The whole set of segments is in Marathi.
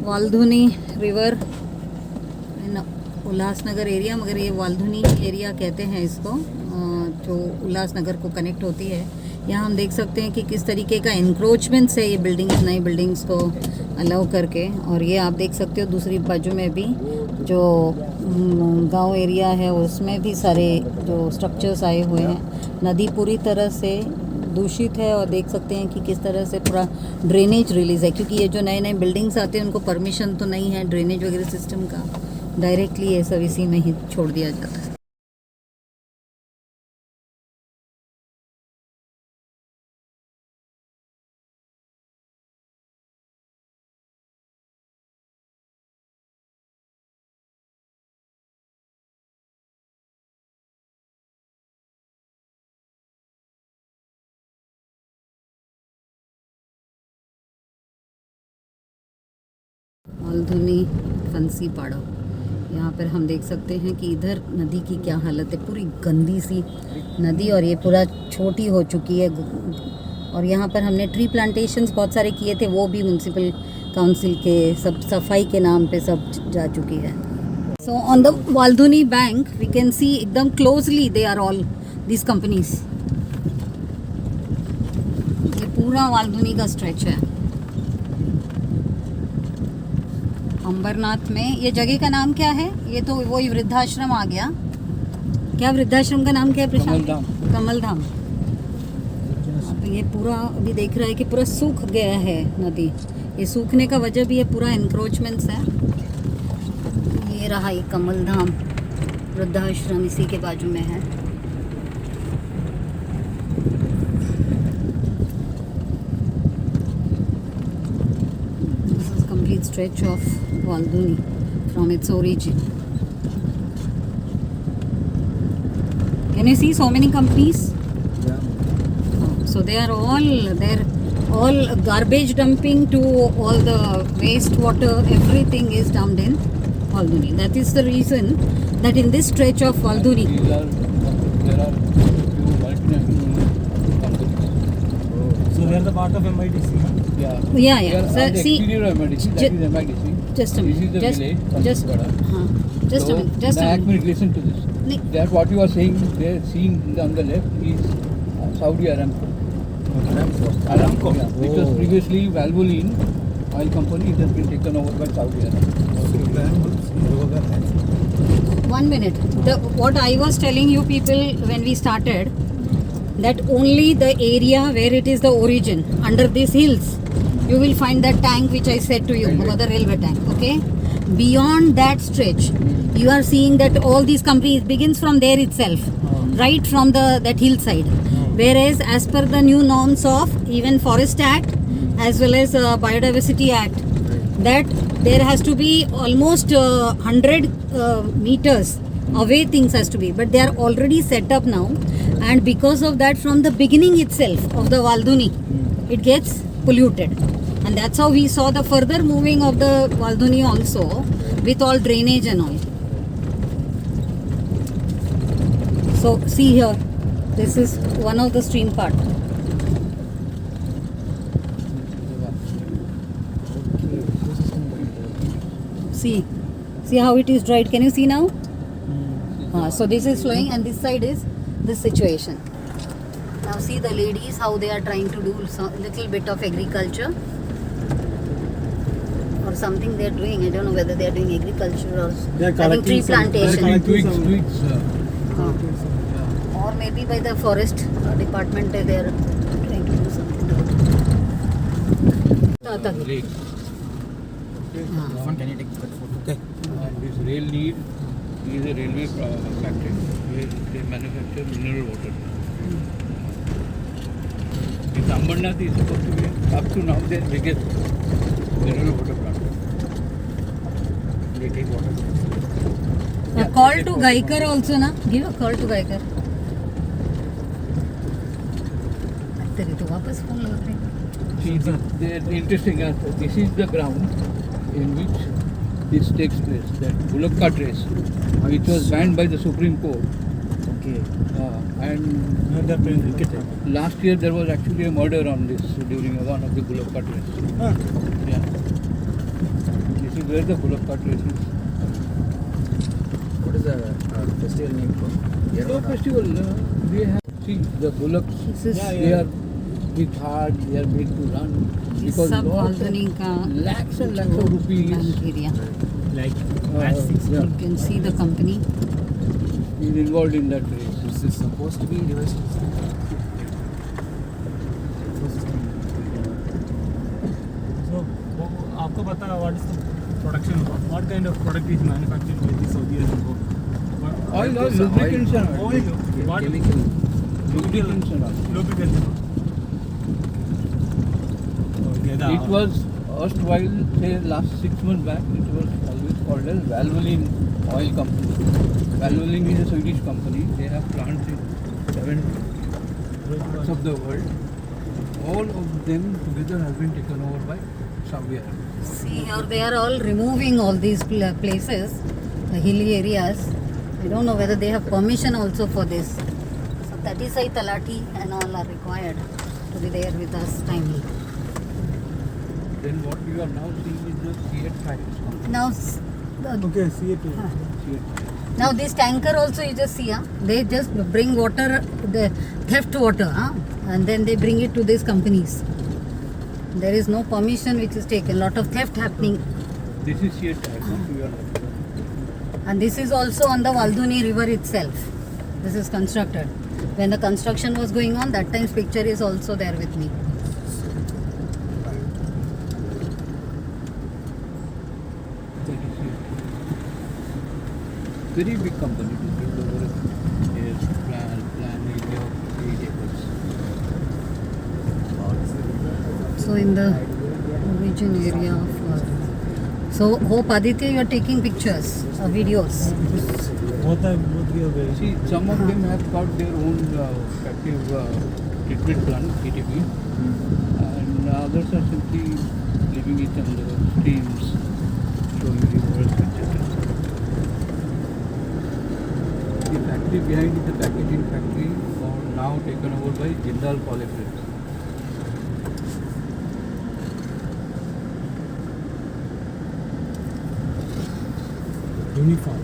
Waldhuni river in Ulhasnagar area, मगर ये वालधुनी एरिया कहते हैं इसको, जो उल्लासनगर को कनेक्ट होती है। यहाँ हम देख सकते हैं कि किस तरीके का इंक्रोचमेंट्स है ये बिल्डिंग्स, नई बिल्डिंग्स को अलाउ करके। और ये आप देख सकते हो दूसरी बाजू में भी जो गांव एरिया है उसमें भी सारे जो स्ट्रक्चर्स आए हुए हैं। नदी पूरी तरह से दूषित है और देख सकते हैं कि किस तरह से पूरा ड्रेनेज रिलीज है, क्योंकि ये जो नए नए बिल्डिंग्स आते हैं उनको परमिशन तो नहीं है ड्रेनेज वगैरह सिस्टम का, डायरेक्टली ये सब इसी में ही छोड़ दिया जाता है। वालधुनी फंसी पाड़ा, यहाँ पर हम देख सकते हैं कि इधर नदी की क्या हालत है, पूरी गंदी सी नदी और ये पूरा छोटी हो चुकी है। और यहाँ पर हमने ट्री प्लांटेशंस बहुत सारे किए थे, वो भी म्यूनसिपल काउंसिल के सब सफाई के नाम पे सब जा चुकी है। So on the Waldhuni bank we can see एकदम closely they are all this companies. ये पूरा वालधुनी का स्ट्रेच है। अंबरनाथ में ये जगह का नाम क्या है? ये तो वही वृद्धाश्रम आ गया। क्या वृद्धाश्रम का नाम क्या है प्रशांत? कमलधाम। तो ये पूरा अभी देख रहा है कि पूरा सूख गया है नदी। ये सूखने का वजह भी है पूरा एनक्रोचमेंट्स है। ये रहा ये कमलधाम वृद्धाश्रम, इसी के बाजू में है। Complete stretch of Walduni from its origin. Can you see so many companies? Yeah. So they're all garbage dumping to all the wastewater. Everything is dumped in Walduni. That is the reason that in this stretch of Walduni, There are few multinational companies. So they are the part of MIDC. Yeah. yeah. They are So on the see, exterior of MIDC. That is MIDC. just a This is minute. the village. Just a minute. Just a minute. minute. Listen to this. नहीं, That what you are saying, they are seen on the left is Saudi Aramco. Aramco. Yeah. Which was previously Valvoline oil company. It has been taken over by Saudi Aramco. 1 minute. What I was telling you people when we started, that only the area where it is the origin, under these hills, you will find that tank which I said to you, about the railway tank. Okay. Beyond that stretch, you are seeing that all these companies begins from there itself, right from that hillside. Whereas as per the new norms of even Forest Act as well as Biodiversity Act, that there has to be almost 100 meters away things has to be, but they are already set up now, and because of that from the beginning itself of the Walduni it gets polluted, and that's how we saw the further moving of the Walduni also with all drainage and all. So see here, this is one of the stream part. See how it is dried. Can you see now? So this is flowing and this side is this situation. Now see the ladies how they are trying to do little bit of agriculture or something they are doing. I don't know whether they are doing agriculture or having tree plantation. Tweaks. Or maybe by the forest department they are trying to do something. Lake. Can you take that photo? Okay. And this rail lead is a railway factory where they manufacture mineral water. This Ambernath is supposed to be up to now their biggest mineral water plant. They take water. A call to Gaiker also, na? Give a call to Gaiker. तेरी तो वापस फोन लगा रहे हैं। See, the interesting aspect. This is the ground in which this takes place. That bullock cart race, which was banned by the Supreme Court. Okay. And They are playing cricket. last year there was actually a murder on this during one of the bullock cart race. Huh. Yeah. where the Bullock cart race is. What is the festival name for? No festival. They have, see, the bullocks, This is they are big hard, they are made to run. Because sub lots balcony का of lakhs and lakhs of rupees bank area. Like yeah, You can see the company. is involved in that race. This is supposed to be reverse. So, आपको पता है what is the production? What kind of product is manufactured by the Saudi Aramco? Oil, lubricants and Oil. What? chemical. Lubricants and oil. Lubricants. Okay, It was erstwhile, say last 6 months back, it was always called as Valvoline Oil Company. Valvoline is a Swedish company. They have plants in 7 parts of the world. All of them together have been taken over by Saudi Arabia. See here, they are all removing all these places, the hilly areas. I don't know whether they have permission also for this. So that is why Talati and all are required to be there with us timely. Then what you are now seeing is the Fiat tires company. Now, Okay, see it. Fiat. now this tanker also you just see, they just bring water, the theft water, and then they bring it to these companies. There is no permission which is taken. Lot of theft happening. This is Fiat tires. You are And this is also on the Valduni river itself. This is constructed. When the construction was going on, that time's picture is also there with me. that is Fiat. Very big company to build over a plan area of 8 acres. So in the origin area of so hope Aditya you are taking pictures or videos. Both we are very. See, some of them have got their own captive treatment plant, TTP, and others are simply leaving it on the streams, showing rivers, etc. The factory behind is the packaging factory, now taken over by Jindal Polyplates. Uniform.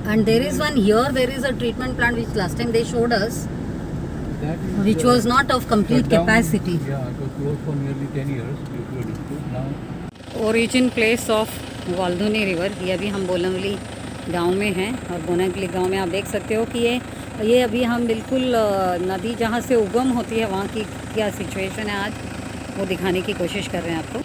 And there is one here, there is a treatment plant which last time they showed us, That is, which was not of complete shut down. capacity. Yeah, it was closed for nearly 10 years due to a dispute. Now origin place of Waldhuni river, ये अभी हम बोलनवली गांव में हैं और बोनगली गांव में आप देख सकते हो कि ये अभी हम बिल्कुल नदी जहां से उगम होती है वहां की क्या सिचुएशन है आज वो दिखाने की कोशिश कर रहे हैं आपको.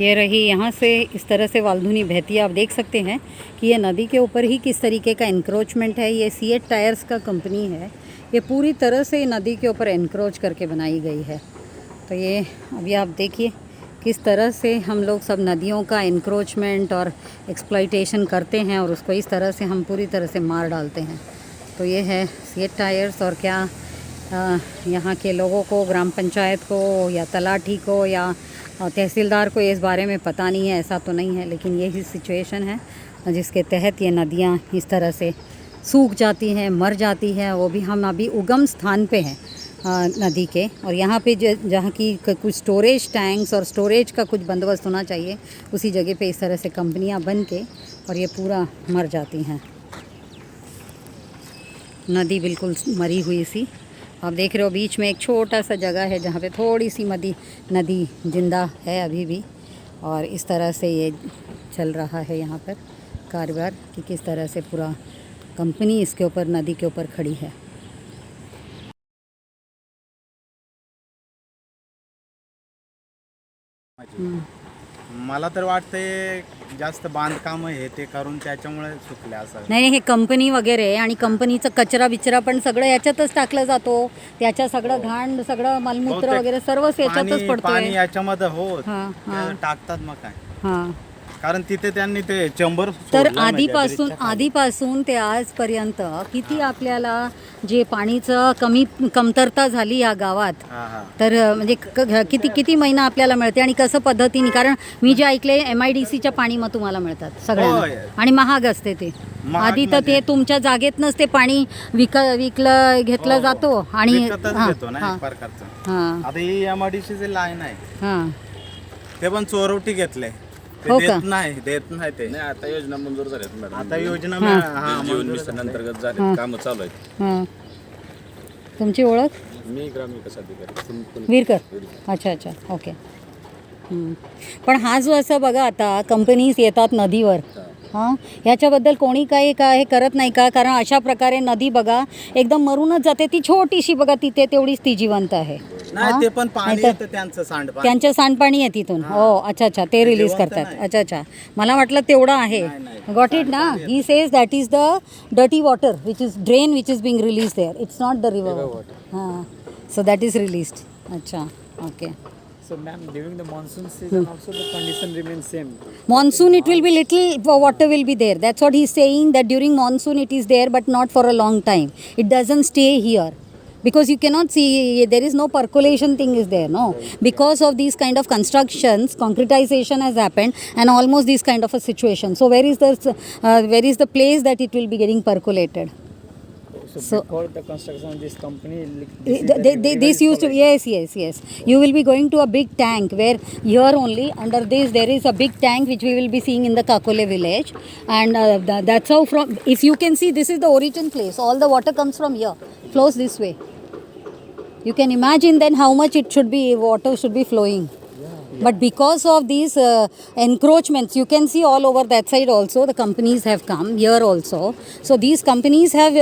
ये रही यहाँ से इस तरह से वाल्धुनी बहती है. आप देख सकते हैं कि ये नदी के ऊपर ही किस तरीके का इंक्रोचमेंट है. ये सीएट टायर्स का कंपनी है. ये पूरी तरह से नदी के ऊपर इंक्रोच करके बनाई गई है. तो ये अभी आप देखिए किस तरह से हम लोग सब नदियों का इंक्रोचमेंट और एक्सप्लॉइटेशन करते हैं और उसको इस तरह से हम पूरी तरह से मार डालते हैं. तो ये है सीएट टायर्स. और क्या यहाँ के लोगों को, ग्राम पंचायत को या तलाठी को या तहसीलदार को इस बारे में पता नहीं है, ऐसा तो नहीं है, लेकिन यही सिचुएशन है जिसके तहत ये नदियाँ इस तरह से सूख जाती हैं, मर जाती हैं. वो भी हम अभी उगम स्थान पे हैं नदी के, और यहाँ पे जहाँ की कुछ स्टोरेज टैंक्स और स्टोरेज का कुछ बंदोबस्त होना चाहिए, उसी जगह पे इस तरह से कंपनियाँ बन के और ये पूरा मर जाती हैं. नदी बिल्कुल मरी हुई सी आप देख रहे हो. बीच में एक छोटा सा जगह है जहाँ पे थोड़ी सी नदी जिंदा है अभी भी. और इस तरह से ये चल रहा है यहाँ पर कारोबार कि किस तरह से पूरा कंपनी इसके ऊपर नदी के ऊपर खड़ी है. मला तर वाटते जास्त बांधकाम हे ते करून त्याच्यामुळे सुकले असं. नाही, हे कंपनी वगैरे आहे आणि कंपनीचं कचरा बिचरा पण सगळं याच्यातच टाकलं जातो. त्याच्या सगळं घाण, सगळं मलमूत्र बहुतेक वगैरे सर्वच याच्यातच पाणी पडतोय. याच्यामध्ये हो हां, हां. ते टाकतात मग काय, हां. कारण तिथे त्यांनी ते चंबर तर सोडलं म्हणजे आधीपासून ब्रिजच्या खाली. आधीपासून ते आजपर्यंत किती आपल्याला जे पाणीचं कमतरता झाली या गावात, हा हा तर म्हणजे किती महिना आपल्याला मिळते आणि कसं पद्धतीने. कारण मी जे ऐकले MIDCच्या पाणी मग तुम्हाला मिळतात होय. सगळ्यांना आणि महाग असते ते. महाग आधी तर म्हणजे- ते तुमच्या जागेतनंच ते पाणी विकलं घेतलं हो, हो. जातो आणि विकतच हां, घेतो ना हां, एक प्रकारचं. हां, आता ही MIDC ची लाईन आहे. हां. ते पण चोरवटी घेतले. ते हो का? देत नाही ते. नाही आता योजना मंजूर झाल्यात मॅडम. आता योजना हां. जीवन मंजूर मिशन झाल्या. अंतर्गत झाले हां. कामं चालू आहेत. हां. तुमची ओळख? मी ग्रामविकास अधिकारी वीरकर. अच्छा अच्छा, ओके. पण हा जो असं बघा आता कंपनीज येतात नदीवर, हां, ह्याच्याबद्दल कोणी काही काय हे करत नाही का? कारण अशा प्रकारे नदी बघा एकदम मरूनच जाते. ती छोटीशी बघा तिथे तेवढीच ती जिवंत आहे. नाही हां? ते पण पाणी नाहीतर- येतं त्यांचं सांडपाणी. त्यांचं सांडपाणी आहे तिथून. हो, अच्छा अच्छा, ते रिलीज जिवंत करतात. नाही. अच्छा अच्छा, मला वाटलं तेवढं आहे. नाही. गॉट इट ना. He says that is the dirty water which is drain which is being release there. It's not the river water. हां, सो दॅट इज रिलीज्ड. अच्छा, okay. So ma'am, during the monsoon season also the condition remains same. Monsoon it will be little water will be there. That's what he's saying, that during monsoon it is there but not for a long time. It doesn't stay here. Because you cannot see, there is no percolation thing is there, no. Because of these kind of constructions, concretization has happened and almost this kind of a situation. So where is the place that it will be getting percolated? So before the construction of this company, This used to, yes. You will be going to a big tank where here only under this there is a big tank which we will be seeing in the Kakole village, and that's how from, if you can see, this is the origin place. All the water comes from here, flows this way. You can imagine then how much water should be flowing. But because of these encroachments, you can see all over that side also, the companies have come here also. So these companies have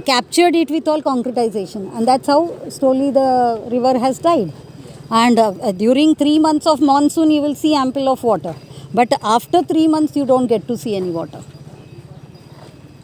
captured it with all concretization, and that's how slowly the river has died. And during 3 months of monsoon, you will see ample of water. But after 3 months, you don't get to see any water.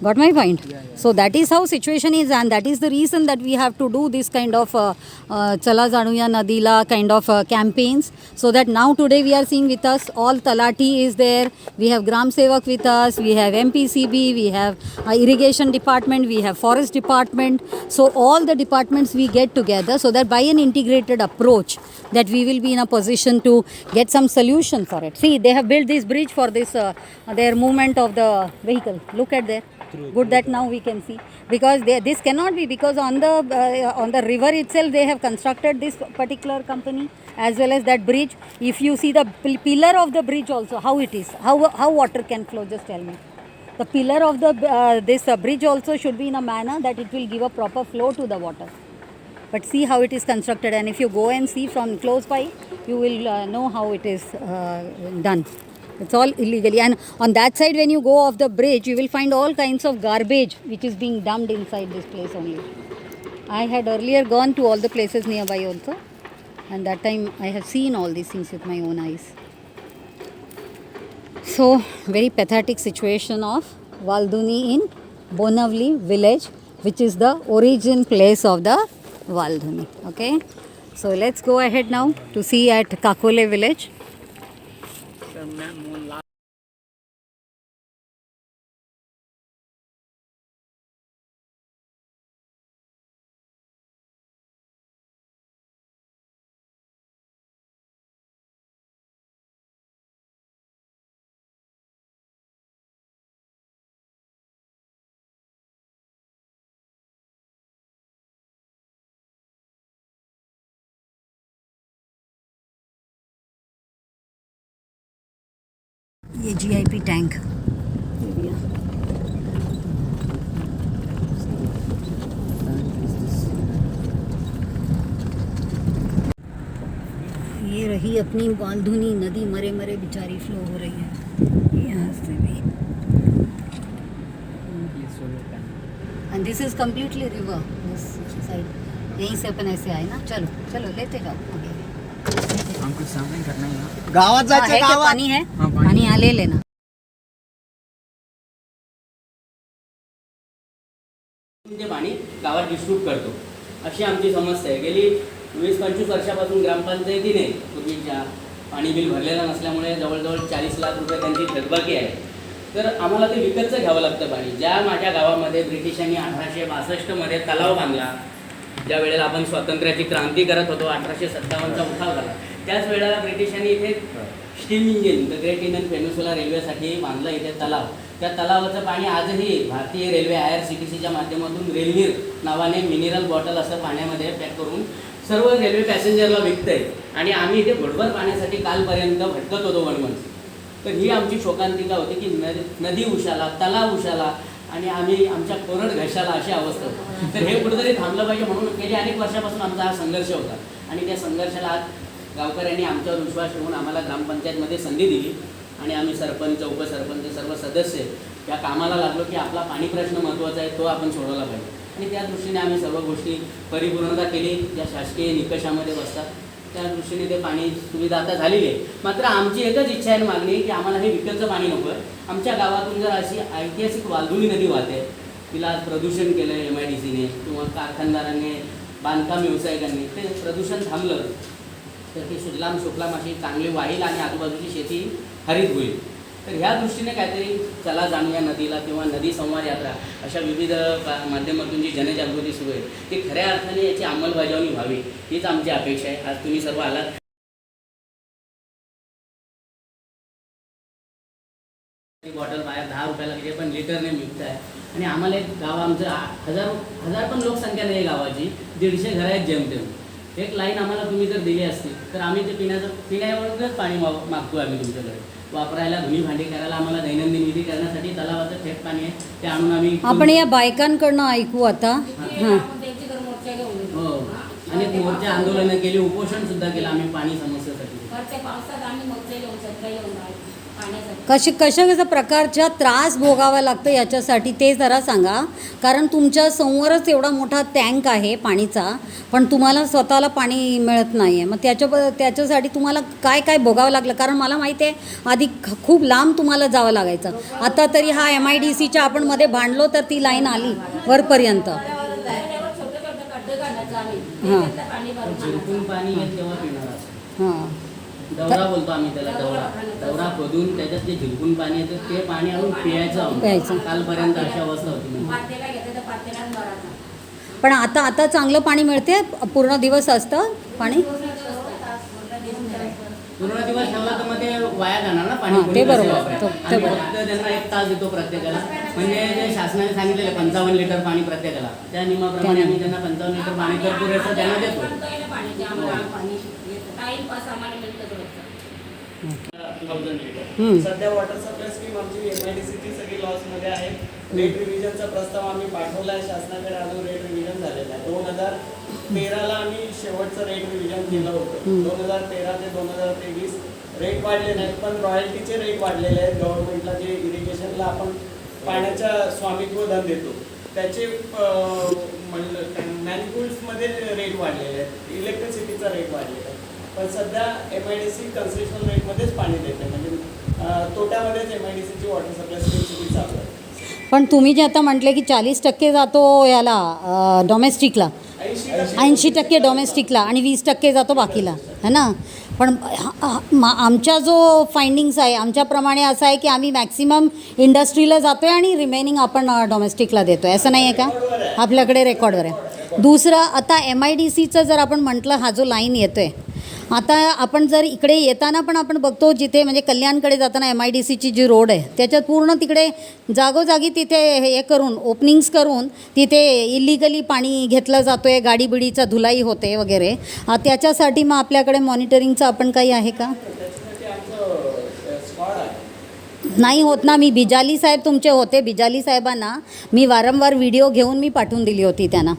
Got my point? So that is how situation is, and that is the reason that we have to do this kind of Chala Januya Nadila kind of campaigns, so that now today we are seeing with us all Talati is there, we have Gram Sevak with us, we have MPCB, we have irrigation department, we have forest department. So all the departments we get together so that by an integrated approach that we will be in a position to get some solution for it. See, they have built this bridge for this their movement of the vehicle. Look at there. Good that now we can see, because this cannot be, because on the river itself they have constructed this particular company as well as that bridge. If you see the pillar of the bridge also, how it is, how water can flow, just tell me. The pillar of the this bridge also should be in a manner that it will give a proper flow to the water. But see how it is constructed, and if you go and see from close by, you will know how it is done. It's all illegally, and on that side when you go off the bridge, you will find all kinds of garbage which is being dumped inside this place only. I had earlier gone to all the places nearby also, and that time I have seen all these things with my own eyes. So very pathetic situation of Valduni in Bonavli village, which is the origin place of the Valduni. Okay, so let's go ahead now to see at Kakole village. So ma'am, one last ये GIP टैंक ये रही अपनी वाल्धुनी नदी, मरे मरे बेचारी फ्लो हो रही है यहाँ से भी, end this is completely river this side. यहीं से अपन ऐसे आए ना. चलो चलो लेते जाओ आगे. हमको सामने करना है ना. गावात हाँ, जायचं है क्या गावात. पानी है? हाँ, पानी पानी यहाँ ले लेना. ते पाणी गावात डिस्ट्रीब्यूट करतो, अशी आमची समस्या आहे. गेली 20-25 वर्षापासून ग्रामपंचायतीने पूर्वीच्या पाणी बिल भरलेलं नसल्यामुळे जवळजवळ 40 लाख रुपये त्यांची थकबाकी आहे. तर आम्हाला ते विकतचं घ्यावं लागतं पाणी. ज्या माझ्या गावामध्ये ब्रिटिशांनी 1862मध्ये तलाव बांधला, ज्या वेळेला आपण स्वातंत्र्याची क्रांती करत होतो, 1857चा उठाव झाला, त्याच वेळेला ब्रिटिशांनी इथे steam engine, the great Indian peninsula रेल्वेसाठी बांधलं इथे तलाव. त्या तलावाचं पाणी आजही भारतीय रेल्वे IRCTCच्या माध्यमातून रेल्नीर नावाने मिनरल बॉटल असं पाण्यामध्ये पॅक करून सर्व रेल्वे पॅसेंजरला विकतंय आणि आम्ही इथे घोटभर पाण्यासाठी कालपर्यंत भटकत होतो वणवण. तर ही आमची शोकांतिका होती की नदी उशाला, तलाव उशाला आणि आम्ही आमच्या कोरड घशाला अशी अवस्था होती. तर हे कुठेतरी थांबलं पाहिजे म्हणून गेली अनेक वर्षापासून आमचा हा संघर्ष होता आणि त्या संघर्षाला आज गावकऱ्यांनी आमच्यावर विश्वास ठेवून आम्हाला ग्रामपंचायतमध्ये संधी दिली आणि आम्ही सरपंच, उपसरपंच, सर्व सदस्य या कामाला लागलो की आपला पाणी प्रश्न महत्त्वाचा आहे, तो आपण सोडवला पाहिजे. आणि त्या दृष्टीने आम्ही सर्व गोष्टी परिपूर्णता केली ज्या शासकीय निकषामध्ये बसतात. त्या दृष्टीने ते पाणी सुविधा आता झालेली आहे. मात्र आमची एकच इच्छा आहे, मागणी की आम्हाला हे विकतचं पाणी नको आहे. आमच्या गावातून जर अशी ऐतिहासिक वालधुनी नदी वाहते, तिला प्रदूषण केलं आहे MIDCने किंवा कारखानदारांनी, बांधकाम व्यावसायिकांनी, ते प्रदूषण थांबलं तर ती सुजलाम सुफलाम अशी चांगली वाहील आणि आजूबाजूची शेती हरित होईल. तर ह्या दृष्टीने काहीतरी चला जाणूया नदीला किंवा नदी संवाद यात्रा अशा विविध माध्यमातून जी जनजागृती सुरू आहे ती खऱ्या अर्थाने याची अंमलबजावणी व्हावी हीच आमची अपेक्षा आहे. आज तुम्ही सर्व आलात. बॉटल बाहेर 10 रुपयाला किती पण लिटरने मिळत आहे आणि आम्हाला एक गाव आमचं हजार पण लोकसंख्या नाही गावाची, 150 घरं आहेत जेमतेम. एक लाईन आम्हाला तुम्ही जर दिली असती तर आम्ही ते पिण्यावरूनच पाणी मागतो आम्ही तुमच्याकडे. वापरायला, धुणी भांडी करायला, आम्हाला दैनंदिन विधी करण्यासाठी तलावाचं थेट पाणी आहे ते आणून आम्ही आपण या बायकांकडनं ऐकू आता. हां हो आणि मोर्चे आंदोलनं केली, उपोषण सुद्धा केलं आम्ही पाणी समस्येसाठी. कशा प्रकारच्या त्रास भोगावा लागतं याच्यासाठी ते जरा सांगा. कारण तुमच्या समोरच एवढा मोठा टँक आहे पाणीचा, पण तुम्हाला स्वतःला पाणी मिळत नाही आहे. मग त्याच्यासाठी तुम्हाला काय काय भोगावं लागलं? कारण मला माहिती आहे आधी खूप लांब तुम्हाला जावं लागायचं. आता तरी हा MIDCच्या आपण मध्ये भांडलो तर ती लाईन आली वरपर्यंत. हां झिरपून पाणी येत तेव्हा पिणार असं. हां दौरा बोलतो आम्ही त्याला. दौरा खोदून त्याच्यात जे झिरपून पाणी येतं ते पाणी आणून प्यायचं. प्यायचं. कालपर्यंत अशी अवस्था होती. पण आता चांगलं पाणी मिळते? पूर्ण दिवस असतं पाणी? पूर्ण दिवस ठेवला तर मग ते वाया जाणार ना पाणी. हां, ते बरोबर. आम्ही फक्त त्यांना 1 तास देतो प्रत्येकाला. म्हणजे जे शासनाने सांगितलेलं 55 लिटर पाणी प्रत्येकाला, त्या नियमाप्रमाणे आम्ही त्यांना 55 लिटर पाणी तर पुरेसं त्यांना देतो. सध्या वॉटर सप्लाय स्कीम आमची MIDCची सगळी लॉसमध्ये आहे. रेट रिव्हिजनचा प्रस्ताव आम्ही पाठवला आहे शासनाकडे, अजून रेट रिव्हिजन झालेला आहे. 2013ला आम्ही शेवटचं रेट रिव्हिजन केलं होतं. 2013 ते 2023 रेट वाढले नाहीत, पण रॉयल्टीचे रेट वाढलेले आहेत. गव्हर्नमेंटला जे इरिगेशनला आपण पाण्याच्या स्वामित्व धन देतो त्याचे मॅनिफोल्ड्समध्ये रेट वाढलेले आहेत, इलेक्ट्रिसिटीचा रेट वाढलेला आहे. पण सध्या MIDC कन्सेशनल रेटमध्येच पाणी देते, म्हणजे तोट्यामध्येच MIDCची वॉटर सप्लाय स्कीम सगळी चालू आहे. पण तुम्ही जे आता म्हटले की 40% जातो याला डोमेस्टिकला, 80% डोमेस्टिकला आणि 20% जातो बाकीला, है ना? पण आमच्या जो फाइंडिंग्स आहे आमच्याप्रमाणे असं आहे की आम्ही मॅक्सिमम इंडस्ट्रीला जातो आहे आणि रिमेनिंग आपण डोमेस्टिकला देतो आहे, असं नाही आहे का? आपल्याकडे रेकॉर्डवर आहे. दुसरं, आता MIDCचं जर आपण म्हटलं, हा जो लाईन येतो आहे आता आपण जर इकडे येताना पण आपण बघतो जिथे म्हणजे कल्याणकडे जाताना MIDCची जी रोड आहे त्याच्यात पूर्ण तिकडे जागोजागी तिथे हे करून ओपनिंग्स करून तिथे इलिगली पाणी घेतलं जातो आहे, गाडी बिडीचा धुलाई होते वगैरे. त्याच्यासाठी मग आपल्याकडे मॉनिटरिंगचं आपण काही आहे का? नाही होत ना. मी बिजाली साहेब तुमचे होते, बिजाली साहेबांना मी वारंवार व्हिडिओ घेऊन मी पाठवून दिली होती त्यांना,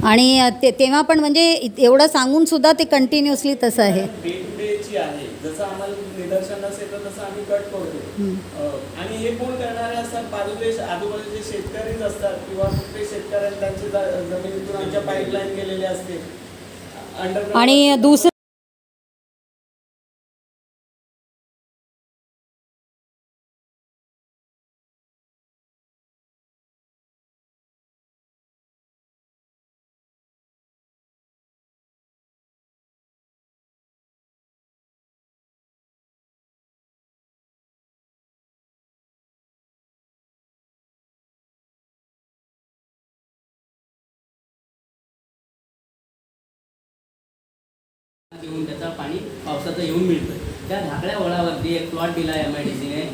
आणि तेव्हा पण म्हणजे एवढं सांगून सुद्धा ते कंटिन्युअसली तसं आहे. डे टू डेची आहे, जसं आम्हाला निदर्शनास येतं तसं आम्ही कट करतो. आणि हे कोण करणारे असतात? आजूबाजूचे शेतकरीच असतात किंवा ते शेतकऱ्यांनी त्यांची जमिनीतून आमच्या पाईपलाईन केलेली असते. आणि दुसरं घेऊन त्याचं पाणी पावसाचं येऊन मिळतं. त्या धाकड्या वळावरती एक प्लॉट दिला MIDCने,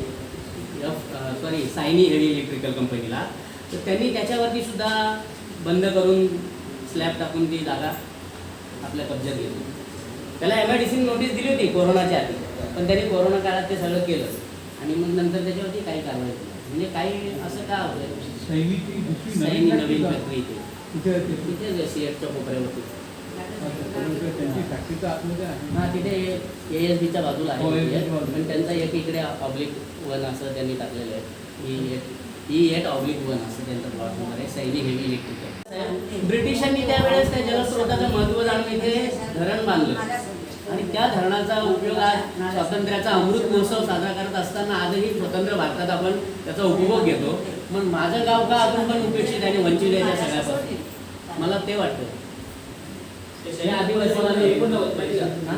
सायनी हेवी इलेक्ट्रिकल कंपनीला. तर त्यांनी त्याच्यावरती सुद्धा बंद करून स्लॅब टाकून ती जागा आपल्या कब्जात घेतलं. त्याला MIDC नोटीस दिली होती कोरोनाच्या आधी, पण त्यांनी कोरोना काळात ते सगळं केलं आणि मग नंतर त्याच्यावरती काही कारवाई केली. म्हणजे काही असं का होतं सैनिकी दुसरी सैनी फॅक्टरी नवीन का? फॅक्टरी इथे तिथे ते- तिथे सिएटच्या कोपऱ्यावरती. त्यांची फॅक्टरी तर आतमध्ये आहे. हां तिथे ASBच्या बाजूला आहे हो, म्हणजे. ASB च्या बाजूला. पण त्यांचा एक इकडे -1 असं त्यांनी टाकलेलं आहे. E8/1 असं त्यांचा प्लॉट नंबर आहे. Saini heavy electrical. ब्रिटिशांनी त्यावेळेस त्या जलस्रोताचं महत्त्व जाणून इथे धरण बांधलं आणि त्या धरणाचा उपयोग आज स्वातंत्र्याचा अमृत महोत्सव साजरा करत असताना आजही स्वतंत्र भारतात आपण त्याचा उपभोग घेतो. मग माझं गाव का अजून पण उपेक्षित आणि वंचित आहे त्या सगळ्यापासून, मला ते वाटतं. हे आदिवासीला हे पण होत माहिती का? हां?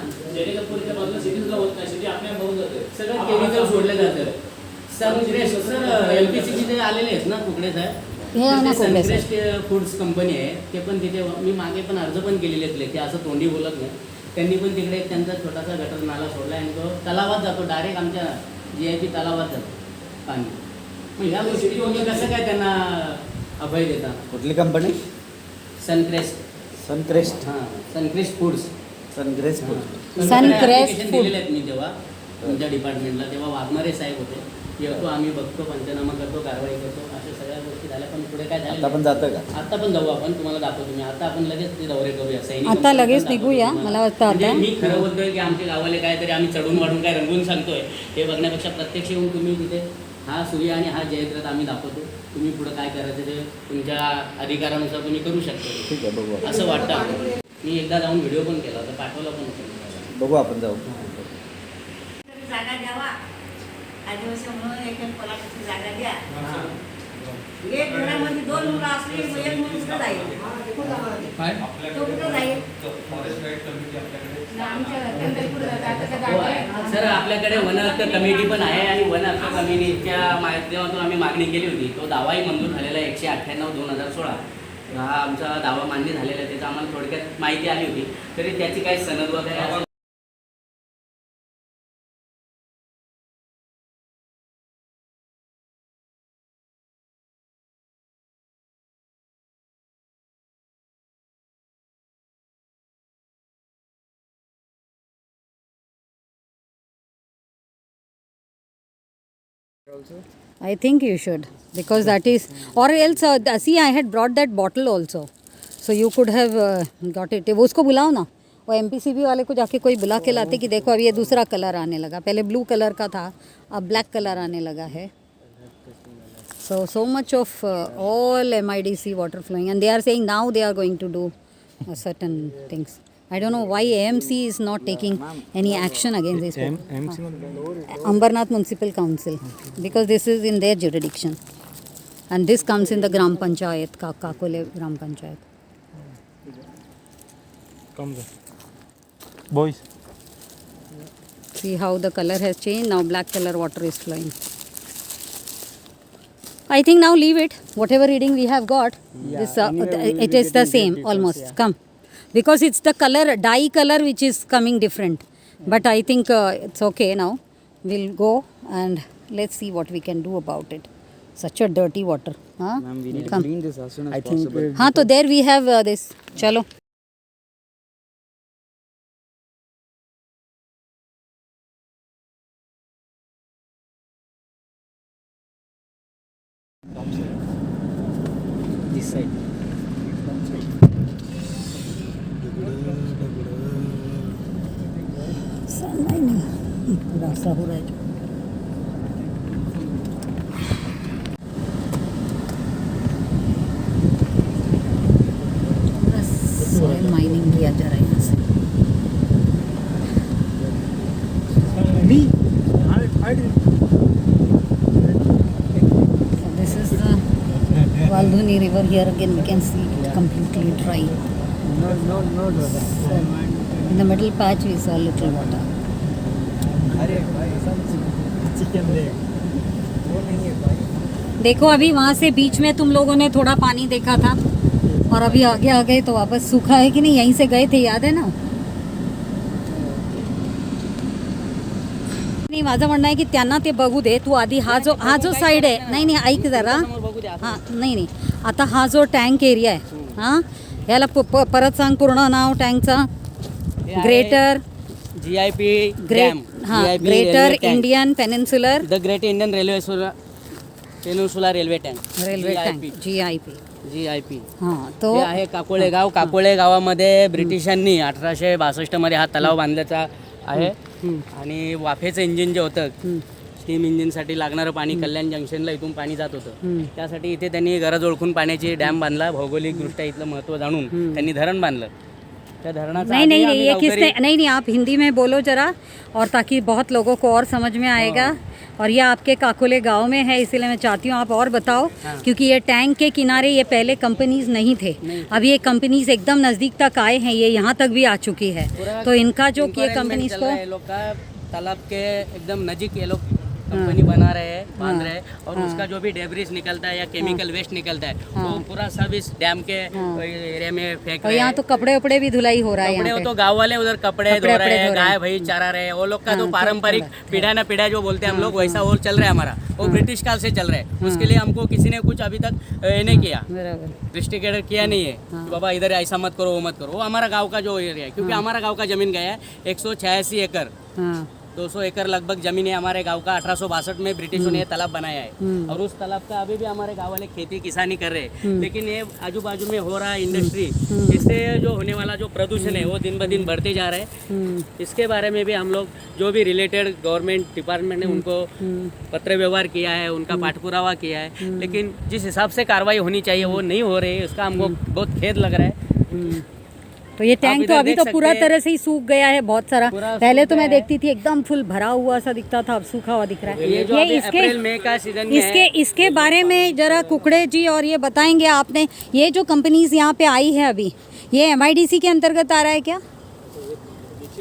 सगळं केमिकल सोडलं जातं. सनक्रेस्ट सर LPCC ते आलेले आहेत ना कुकडे साहेब, हे आहे ना कुकडे साहेब. सनक्रेस्ट फूड्स कंपनी आहे, ते पण तिथे मी मागे पण अर्ज पण केलेले आहेत, ते असं तोंडी बोलत नाही. त्यांनी पण तिकडे त्यांचा छोटासा गटर नाला सोडला आणि तो तलावात जातो, डायरेक्ट आमच्या GIP तलावात जातो पाणी. मग ह्या गोष्टी तुम्ही कसं काय त्यांना अभय देता? कुठली कंपनी? सनक्रेस्ट. सनक्रेस्ट. हां Suncrest foods. Suncrest. Suncrest food food. दिलेले आहेत मी तेव्हा तुमच्या डिपार्टमेंटला, तेव्हा वाघमारे साहेब होते. येतो आम्ही बघतो, पंचनामा करतो, कारवाई करतो, अशा सगळ्या गोष्टी झाल्या. पण पुढे काय झालं? आता पण जातं का? आता पण जाऊ आपण, तुम्हाला दाखवतो मी. आता आपण लगेच ते दौरे करूया. सैनिक आता कंपनी लगेच पण दाखवतो निघूया. तुम्हाला. मला वाटतं म्हणजे आता- मी खरं बोलतोय की आमच्या गावाला काहीतरी आम्ही चढून वाढून काय रंगून सांगतोय हे बघण्यापेक्षा प्रत्यक्ष येऊन तुम्ही तिथे हा सूर्य आणि हा जयद्रथ आम्ही दाखवतो. तुम्ही पुढे काय करायचं ते तुमच्या अधिकारानुसार तुम्ही करू शकता. ठीक आहे, बघू असं वाटतं आपण. मी एकदा जाऊन व्हिडिओ पण केला होता, पाठवला पण होता. बघू आपण जाऊ. जागा द्यावा, आदिवासी म्हणून एक पलाटाची जागा द्या. एक घरामध्ये 2 मुलं असली एक मुलं कुठं जाईल? काय? तो कुठं जाईल? आमच्या घरात कुठं जातं? आता त्या जागा आहे. सर आपल्याकडे वन हक्क कमिटी पण आहे आणि वन हक्क कमिटीच्या माध्यमातून आम्ही मागणी केली होती. तो दावाही मंजूर झालेला आहे 198/2016. हा आमचा दावा मान्य झालेला आहे. त्याचा आम्हाला थोडक्यात माहिती आली होती. तरी त्याची काही सनद वगैरे असेल I think you should, because that is, or else see I had brought that bottle also, so you could have got it. वो उसको बुलाओ ना, वो MPCB वाले को जाके कोई बुला के लाते कि देखो अब ये दूसरा कलर आने लगा, पहले ब्लू कलर का था अब ब्लैक कलर आने लगा है. So much of all MIDC water flowing, and they are saying now they are going to do certain things. I don't know why AMC is not taking any action against this. Ambernath Municipal Council, because this is in their jurisdiction, and this comes in the Gram Panchayat, Kakole Gram Panchayat. Come there. Boys. See how the color has changed. Now black color water is flowing. I think now leave it. Whatever reading we have got, this it is the same almost. Come. Because it's the color, dye color which is coming different. But I think it's okay now. We'll go and let's see what we can do about it. Such a dirty water. Huh? Ma'am, we need to Come. clean this as soon as possible. हाँ तो there we have this. चलो. This side. नहीं पूरा सा हो रहा है. सॉइल माइनिंग किया जा रहा है यहाँ से. Me? I did. So this is the Valdhuni river. Here again we can see it completely dry. No. So, in the middle patch we saw little water. Chicken leg. देखो अभी वहाँ से बीच में तुम लोगों ने थोड़ा पानी देखा था और अभी आगे आ गए तो वापस सूखा है कि नहीं. यहीं से गए थे, याद है ना. नाही माझं म्हणणं आहे की त्यांना ते बघू दे. तू आधी हा जो साईड आहे, नाही ऐक जरा. हां नाही आता हा जो टँक एरिया आहे, हां याला परत सांग पूर्ण नाव टँकचा. ग्रेटर GIP ग्रेट डॅम हाँ GIP greater railway tank. Indian peninsular the great Indian peninsula railway tank railway tank GIP GIP हाँ तो हे आहे काकोळे गाव. काकोळे गावामध्ये ब्रिटिशांनी 1862 मध्ये हा तलाव बांधल्याचा आहे. आणि वाफेचं इंजिन जे होतं स्टीम इंजिनसाठी लागणारं पाणी कल्याण जंक्शनला इथून पाणी जात होतं. त्यासाठी इथे त्यांनी गरज ओळखून पाण्याची डॅम बांधला. भौगोलिकदृष्ट्या इथलं महत्त्व जाणून त्यांनी धरण बांधलं. त्या धरणाचा नहीं आजही नहीं आम्ही ये गावकरी- किसने नहीं नहीं आप हिंदी में बोलो जरा और ताकि बहुत लोगों को और समझ में आएगा. और ये आपके काकोले गांव में है इसलिए मैं चाहती हूँ आप और बताओ क्योंकि ये टैंक के किनारे ये पहले कंपनीज नहीं थे. अब ये कंपनीज एकदम नज़दीक तक आए हैं ये यहाँ तक भी आ चुकी है. तो इनका जो इनको ये arrangement कंपनीज चल को रहा है, ये लोग का तालाब के एकदम नज़दीक ये लोग कंपनी बना रहे हैं, बांध रहे हैं. और उसका जो भी डेब्रिस निकलता है या केमिकल वेस्ट निकलता है वो पूरा सब इस डैम के एरिया में फेंक और रहे यहाँ हैं. तो कपड़े उपड़े भी धुलाई हो रहा है कपड़े यहाँ वो पे. तो गाँव वाले उधर कपड़े धो कपड़े रहे धो हैं, रहे गाय हैं. भैंस चरा रहे हैं. वो लोग का तो हाँ, पारंपरिक चल पीढ़ा न पीढ़ा जो बोलते हैं हम लोग वैसा वो चल रहा है हमारा. वो ब्रिटिश काल से चल रहा है. उसके लिए हमको किसी ने कुछ अभी तक ये नहीं किया, बराबर. रिस्ट्रिक्टेड किया नहीं है कि बाबा इधर ऐसा मत करो वो मत करो. वो हमारा गांव का जो एरिया है क्योंकि हमारा गांव का जमीन गया है 186 एकड़. हाँ 200 एकड़ लगभग जमीन है हमारे गांव का. 1862 में ब्रिटिशों ने ये तालाब बनाया है और उस तालाब का अभी भी हमारे गांव वाले खेती किसानी कर रहे हैं. लेकिन ये आजू बाजू में हो रहा है इंडस्ट्री, इससे जो होने वाला जो प्रदूषण है वो दिन ब दिन बढ़ते जा रहे हैं. इसके बारे में भी हम लोग जो भी रिलेटेड गवर्नमेंट डिपार्टमेंट ने उनको पत्र व्यवहार किया है, उनका पाठपुरावा किया है. लेकिन जिस हिसाब से कार्रवाई होनी चाहिए वो नहीं हो रही है. उसका हमको बहुत खेद लग रहा है. तो ये टैंक तो इधर अभी देख तो सकते पूरा हैं। तरह से ही सूख गया है बहुत सारा. पूरा पहले सूख तो मैं गया है। देखती थी एकदम फुल भरा हुआ सा दिखता था, अब सूखा हुआ दिख रहा है. ये जो अभी अप्रैल मई का सीजन में है, इसके बारे में जरा कुकड़े जी और ये बताएंगे आपने. ये जो कंपनीज यहाँ पे आई है अभी ये MIDC के अंतर्गत आ रहा है क्या?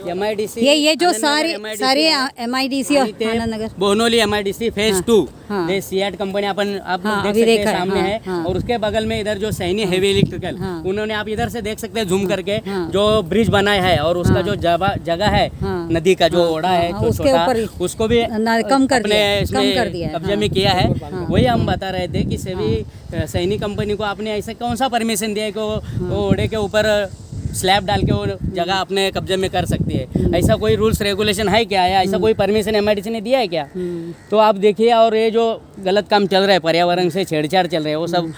MIDC ये जो आनंदनगर सारे MIDC आहे. MIDC आणि ते आनंदनगर बोनोली MIDC फेज 2 हाँ. ये सियाट कंपनी अपन आप हाँ, देख अभी सकते हैं देखा है, सामने हाँ, है. हाँ. और उसके बगल में इधर जो सैनी हेवी इलेक्ट्रिकल हाँ. उन्होंने आप इधर से देख सकते हैं जूम करके हाँ. जो ब्रिज बनाया है और उसका जो जगह है हाँ. नदी का जो ओढ़ा है हाँ, जो उसके छोटा ऊपर ही उसको भी कम कर अपने दिया है, इसमें कम कर दिया है. कब्जे में किया है. वही हम बता रहे थे कि सभी सैनी कंपनी को आपने ऐसा कौन सा परमिशन दिया है कि वो ओढ़े के ऊपर स्लैब डाल के वो जगह अपने कब्जे में कर सकती है. ऐसा कोई रूल्स रेगुलेशन है क्या, या ऐसा कोई परमिशन MIDC ने दिया है क्या? तो आप देखिए. और ये जो गलत काम चल रहा है, पर्यावरण से छेड़छाड़ चल रहा है, वो सब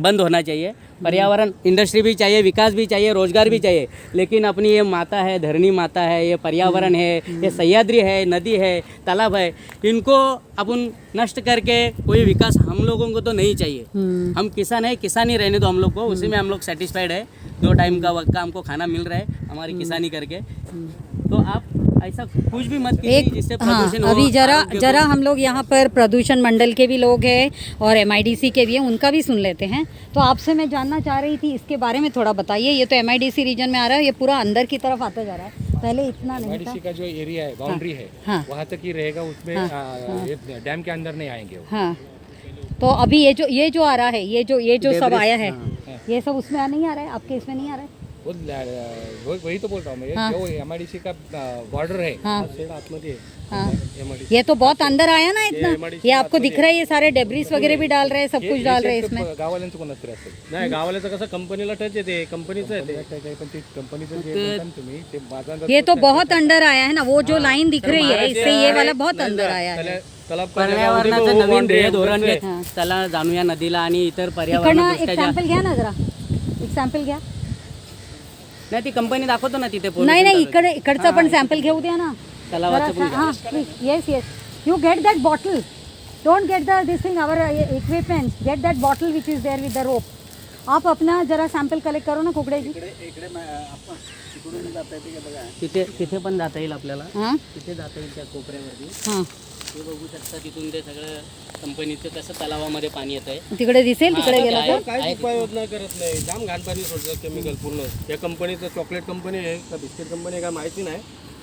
बंद होना चाहिए. पर्यावरण इंडस्ट्री भी चाहिए, विकास भी चाहिए, रोजगार भी चाहिए. लेकिन अपनी ये माता है, धरणी माता है, ये पर्यावरण है, ये सह्याद्री है, नदी है, तालाब है, इनको अपन नष्ट करके कोई विकास हम लोगों को तो नहीं चाहिए. हम किसान है, किसानी रहने दो हम लोग को. उसी में हम लोग सेटिस्फाइड है. 2 टाइम का वक्त का हमको खाना मिल रहा है हमारी किसानी करके. तो आप ऐसा कुछ भी मत कीजिए जिससे प्रदूषण हो. अभी जरा आरोग्य को- जरा हम लोग यहाँ पर प्रदूषण मंडल के भी लोग हैं और MIDC के भी हैं, उनका भी सुन लेते हैं. तो आपसे मैं जानना चाह रही थी इसके बारे में थोड़ा बताइए. ये तो MIDC रीजन में आ रहा है, ये पूरा अंदर की तरफ आता जा रहा है, पहले इतना नहीं था. MIDC का जो एरिया है, बाउंड्री है, हाँ. वहाँ तक ही रहेगा. उसमें ये डैम के अंदर नहीं आएंगे वो. हाँ तो अभी ये जो आ रहा है, ये जो सब आया है, ये सब उसमें नहीं आ रहा है, आपके इसमें नहीं आ रहा है. वही तो बोल रहा हूँ मैं. हाँ. जो MIDC का बॉर्डर है, हाँ. आतमध्ये हाँ. MIDC. ये तो बहुत अंदर आया ना इतना. MIDC ये आपको दिख रहा है, ये सारे डेब्रिस वगैरह भी डाल रहे हैं, सब कुछ डाल रहे हैं इसमें. गावाल्यांचं कोण असतं असेल. नाही गावाला कसं कंपनीला टच येते, कंपनीचं आहे ते. पण ते कंपनीचं जे म्हणता ना तुम्ही ते माझा अंदाज ये तो बहुत अंदर आया है ना, वो जो लाइन दिख रही है इससे ये वाला बहुत अंदर आया है. पर्यावरणाचं नवीन ध्येय धोरण घेत त्याला जाणूया नदीला आणि इतर इकडनं पर्यावरण एक सॅम्पल घ्या ना जरा, एक सॅम्पल घ्या. नाही ती कंपनी दाखवतो ना तिथे नाही नाही इकडचा पण सॅम्पल घेऊ द्या ना. तलावाचं पण हाँ please. Yes you get that bottle. Don't get the this thing our equipments. Get that bottle which is there with the rope. आप अपना जरा सॅम्पल कलेक्ट करो ना कुकडे जी. तिथे पण जाता येईल आपल्याला. हां तिथे जाता येईल त्या कोपऱ्यावरती. हां ते बघू शकता तिथून ते सगळं कंपनीचं कसं तलावामध्ये पाणी येत आहे. तिकडे दिसेल, तिकडे गेला तर. काय उपाययोजना करत नाही. जाम घाण पाणी सोडतं केमिकल पूर्ण. या कंपनीचं चॉकलेट कंपनी आहे का बिस्किट कंपनी आहे का माहिती नाही.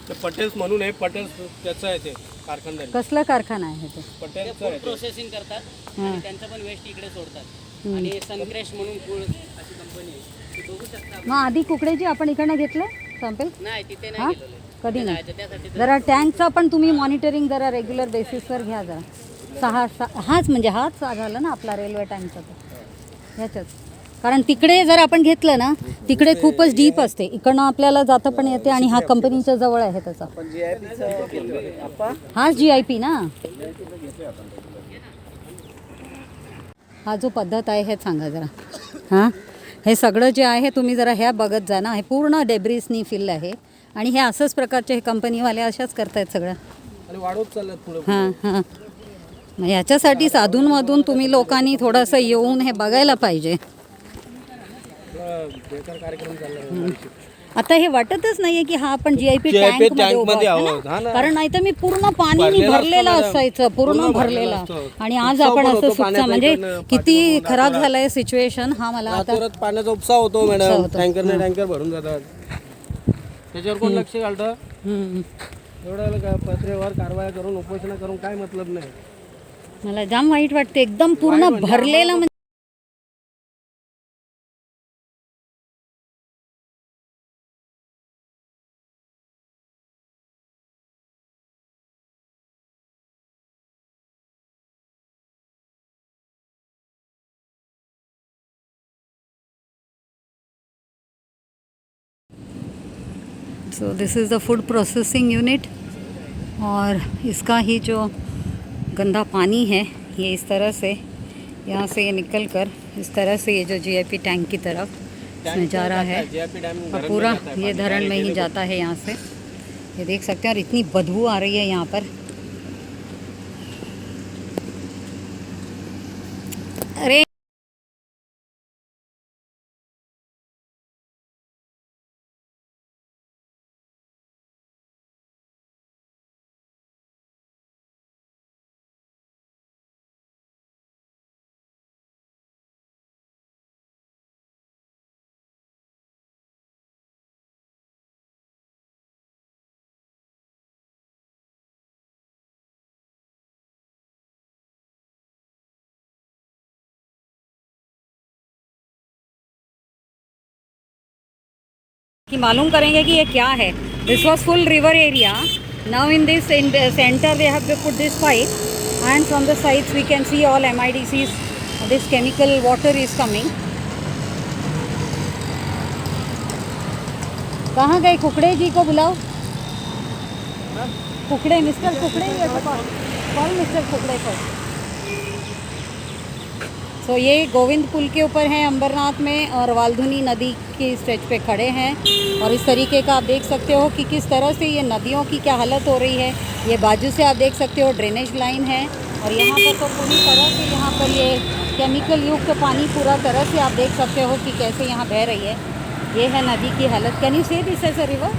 ते पटेल्स म्हणून आहे, पटेल्स त्याचं आहे ते कारखाना. कसला कारखाना आहे ते? पटेल्स फूड प्रोसेसिंग करतात आणि त्यांचं पण वेस्ट इकडे सोडतात. आणि सनक्रेश म्हणून फूड अशी कंपनी आहे. ते बघू शकता. मग आधी कुकडेजी आपण इकडनं घेतलं सॅम्पल? नाही तिथे हां नाही गेलेलं. कधी नाही. जायचं त्यासाठी जरा टँकचं पण तुम्ही मॉनिटरिंग जरा रेग्युलर बेसिसवर घ्या जरा. हाच म्हणजे हाच झाला ना आपला रेल्वे टँकचा. तर ह्याच्यात कारण तिकडे जर आपण घेतलं ना तिकडे खूपच डीप असते, इकडनं आपल्याला जातं पण येते आणि हा कंपनीच्या जवळ आहे त्याचा. हाच GIP ना. हा जो पद्धत आहे हे सांगा जरा. हां हे सगळं जे आहे तुम्ही जरा ह्या बघत जा ना, हे पूर्ण डेब्रिसनी फिल आहे आणि हे असंच प्रकारचे हे कंपनीवाले अशाच करतायत सगळं. आणि वाढवत चाललं पुढे. हां हां मग याच्यासाठी अधूनमधून तुम्ही लोकांनी थोडंसं येऊन हे बघायला पाहिजे. बेकार कार्यक्रम चालला. आता हे वाटतच नाहीये की हा आपण GIP GIP टँक टँक मध्ये मध्ये आहोत. हा ना. कारण नाही तर मी पूर्ण पाणी भरलेलं असायचं, पूर्ण भरलेला. आणि आज आपण असं सुटचं म्हणजे किती खराब झालंय सिच्युएशन. हा मला आता लातूरात पाण्याचा उपसा होतो मॅडम, टँकरने टँकर भरून जातात. त्याच्यावर कोण लक्ष घालतं? एवढं पत्रेवर कारवाया करून उपोषण करून काय मतलब नाही. मला जाम वाईट वाटते, एकदम पूर्ण भरलेला. म्हणजे so this is the food processing unit और इसका ही जो गंदा पानी है ये इस तरह से यहाँ से ये निकल कर इस तरह से ये जो GIP टैंक की तरफ इसमें जा रहा है और पूरा ये धरण में ही जाता है यहाँ से. ये देख सकते हैं और इतनी बदबू आ रही है यहाँ पर. अरे कि मालूम करेंगे कि ये क्या है. This was full river area. Now in this center they have put this pipe and from the sides we can see all MIDCs. This chemical water is coming. कहाँ गए? कुकड़े जी को बुलाओ. कुकड़े, मिस्टर कुकड़े कौन? मिस्टर कुकड़े को. तो ये गोविंद पुल के ऊपर है अंबरनाथ में और वाल्धुनी नदी की स्ट्रेच पे खड़े हैं और इस तरीके का आप देख सकते हो कि किस तरह से ये नदियों की क्या हालत हो रही है. ये बाजू से आप देख सकते हो ड्रेनेज लाइन है और यहाँ पर तो पूरी तरह से यहाँ पर ये केमिकल युक्त पानी पूरा तरह से आप देख सकते हो कि कैसे यहाँ बह रही है. ये है नदी की हालत. Can you say this as a river?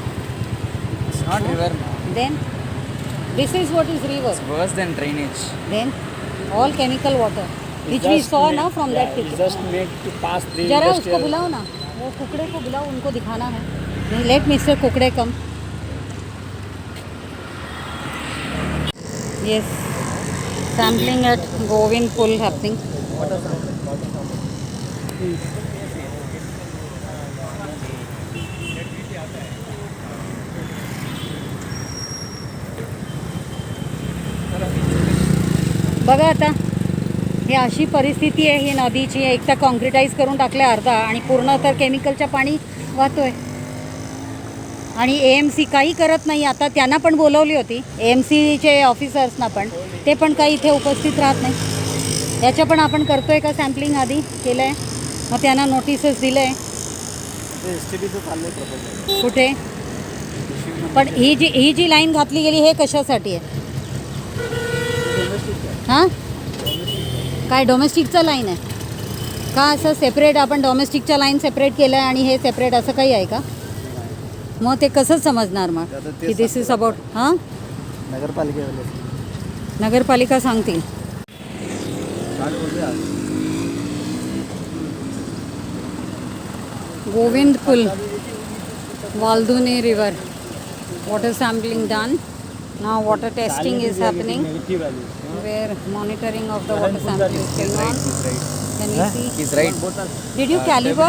It's not river. Then this is what is river. It's worse than drainage. Then all chemical water which we saw ना from that picture. Just made to pass the जरा उसको बुलाओ ना, वो कुकड़े को बुलाओ, उनको दिखाना है. नहीं, let mister Kukade come. Yes, sampling at Govind Pool happening. बघा आता ही अशी परिस्थिती आहे ही नदीची. एक तर कॉन्क्रिटाईज करून टाकलं अर्धा आणि पूर्ण तर केमिकलच्या पाणी वाहतोय आणि AMC काही करत नाही. आता त्यांना पण बोलवली होती AMCचे ऑफिसर्सना, पण ते पण काही इथे उपस्थित राहत नाही. याच्या पण आपण करतोय का सॅम्पलिंग आधी केलं आहे. मग त्यांना नोटिसेस दिलं आहे. कुठे? पण ही जी लाईन घातली गेली हे कशासाठी आहे? हां काय डोमेस्टिकचं लाईन आहे का? असं सेपरेट आपण डोमेस्टिकच्या लाईन सेपरेट केलं आहे आणि हे सेपरेट असं काही आहे का? मग ते कसं समजणार मग की दिस इज अबाउट? हां नगरपालिका सांगतील. गोविंद पुल, Waldhuni river, water sampling done. Now water testing is happening where monitoring of the water sample is going on. Can we see? He's right. Did you caliber?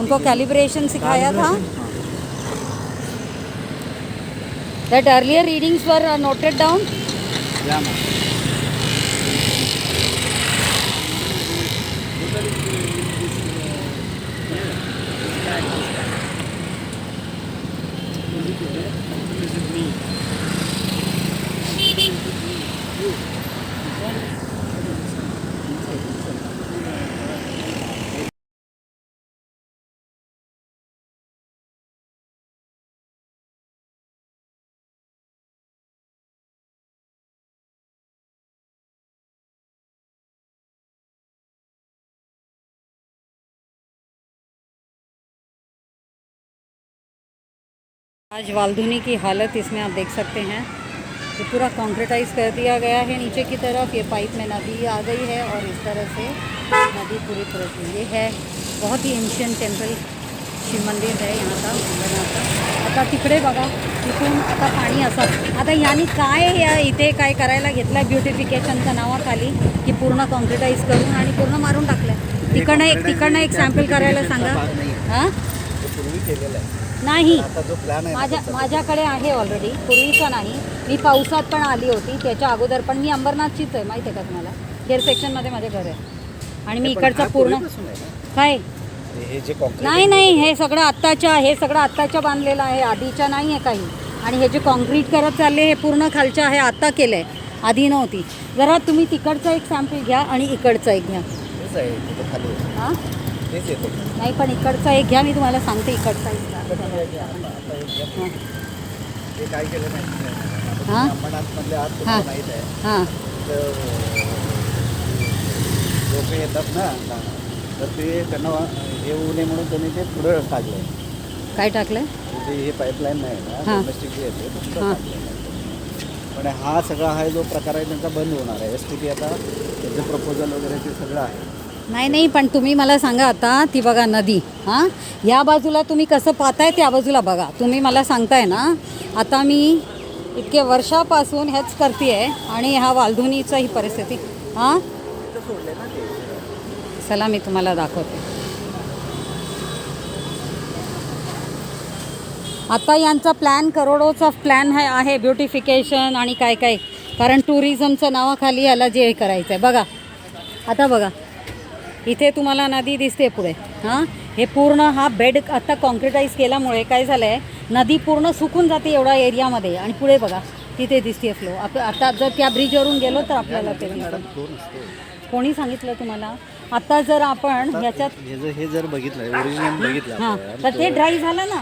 उनको calibration सिखाया था? That earlier readings were noted down? Yeah, ma'am. आज वालधुनी की हालत इसमें आप देख सकते हैं, ये पूरा कंक्रीटाइज कर दिया गया है नीचे की तरफ। ये पाइप में नदी आ गई है और इस तरह से नदी पूरी तरह से ये है। बहुत ही एन्शियंट टेम्पल शिव मंदिर आहे यहाँ का अंबरनाथचा। आता तिकडे बघा, तिथून आता पाणी असं आता याने काय या इथे काय करायला घेतलं आहे ब्युटिफिकेशनच्या नावाखाली, की पूर्ण कॉन्क्रिटाईज करून आणि पूर्ण मारून टाकलं आहे। तिकडनं एक सॅम्पल करायला सांगा। हां नाही, माझ्याकडे आहे ऑलरेडी, पूर्वीचा नाही, मी पावसात पण आली होती, त्याच्या अगोदर पण। मी अंबरनाथचीच आहे, माहिती आहे का तुम्हाला? केअर सेक्शनमध्ये माझे घर आहे आणि मी इकडचा पूर्ण काय नाही, हे सगळं आत्ताच्या बांधलेलं आहे, आधीच्या नाही आहे काही। आणि हे जे कॉन्क्रीट करत चालले हे पूर्ण खालचं आहे, आत्ता केलं आहे, आधी नव्हती। जरा तुम्ही तिकडचा एक सॅम्पल घ्या आणि इकडचा एक घ्या। हां नाही, पण इकडचा एक घ्या, मी तुम्हाला सांगते इकडचा एक घ्या। हां हां लोक येतात ना, तर ते त्यांना हे होऊ नये म्हणून त्यांनी ते पुढं टाकलं। काय टाकलं? हे पाईपलाईन नाही ना, डोमेस्टिक जे येते ते पुढं टाकलं। पण हा सगळा हा जो प्रकार आहे त्यांचा बंद होणार आहे। STP आता त्याचं प्रपोजल वगैरे ते सगळं आहे। नाही, पण तुम्ही मला सांगा आता, ती बघा नदी, हां या बाजूला तुम्ही कसं पाहताय त्या बाजूला बघा। तुम्ही मला सांगताय ना, आता मी इतके वर्षापासून हेच करते आहे आणि हा वालधुनीचा ही परिस्थिती। हां चला मी तुम्हाला दाखवते। आता यांचा प्लॅन करोडोचा प्लॅन आहे ब्युटिफिकेशन आणि काय काय, कारण टुरिझमच्या नावाखाली याला जे करायचं आहे। बघा आता बघा, इथे तुम्हाला नदी दिसते पुढे। हां हे पूर्ण हा बेड आता कॉन्क्रिटाईज केल्यामुळे काय झालं आहे, नदी पूर्ण सुकून जाते एवढा एरियामध्ये। आणि पुढे बघा तिथे दिसते फ्लो। आता जर त्या ब्रिजवरून गेलो तर आपल्याला ते कोणी सांगितलं तुम्हाला? आता जर आपण ह्याच्यात हे जर बघितलं ओरिजिनल बघितलं हां तर ते ड्राय झालं ना।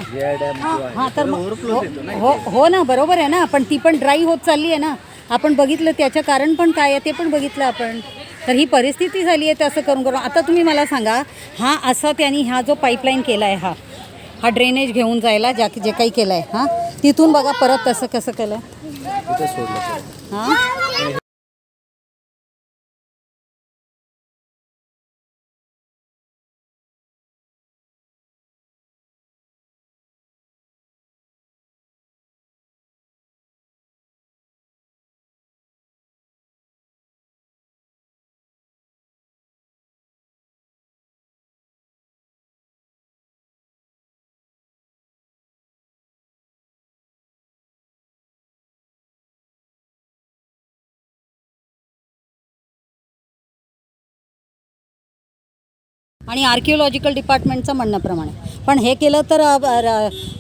हां तर हो ना, बरोबर आहे ना, पण ती पण ड्राय होत चालली आहे ना। आपण बघितलं त्याचं कारण पण काय आहे ते पण बघितलं आपण। तर ही परिस्थिती झाली आहे तसं करून। आता तुम्ही मला सांगा, हा असा त्यांनी हा जो पाईपलाईन केला आहे, हा ड्रेनेज घेऊन जायला जे काही केलं आहे, हां तिथून बघा परत तसं कसं केलं हां। आणि आर्किओलॉजिकल डिपार्टमेंटचं म्हणण्याप्रमाणे पण हे केलं तर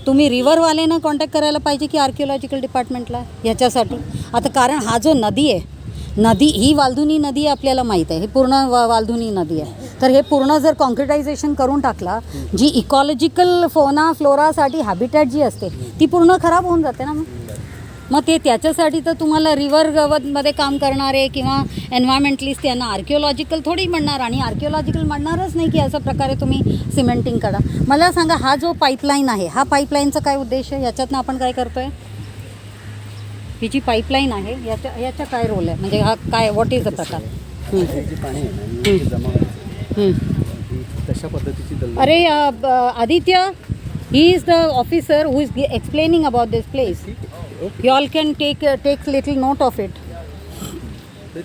तुम्ही रिव्हरवाल्यांना कॉन्टॅक्ट करायला पाहिजे की आर्किओलॉजिकल डिपार्टमेंटला ह्याच्यासाठी। आता कारण हा जो नदी आहे, नदी ही वालधुनी नदी आपल्याला माहीत आहे, ही पूर्ण वालधुनी नदी आहे। तर हे पूर्ण जर कॉन्क्रिटायझेशन करून टाकला, जी इकॉलॉजिकल फोना फ्लोरासाठी हॅबिटॅट जी असते ती पूर्ण खराब होऊन जाते ना। मग ते त्याच्यासाठी तर तुम्हाला रिव्हरमध्ये काम करणारे किंवा एन्व्हायरमेंटलिस्ट त्यांना आर्किओलॉजिकल थोडी म्हणणार, आणि आर्किओलॉजिकल म्हणणारच नाही की अशा प्रकारे तुम्ही सिमेंटिंग करा। मला सांगा, हा जो पाईपलाईन आहे, हा पाईपलाईनचा काय उद्देश आहे? याच्यातनं आपण काय करतो आहे? ही जी पाईपलाईन आहे याचा काय रोल आहे, म्हणजे हा काय, व्हॉट इज द प्रकार? जी पाणी आहे ना जमा तशा पद्धतीची अरे Aditya, he is the officer who is explaining about this place. You all can take little note of it.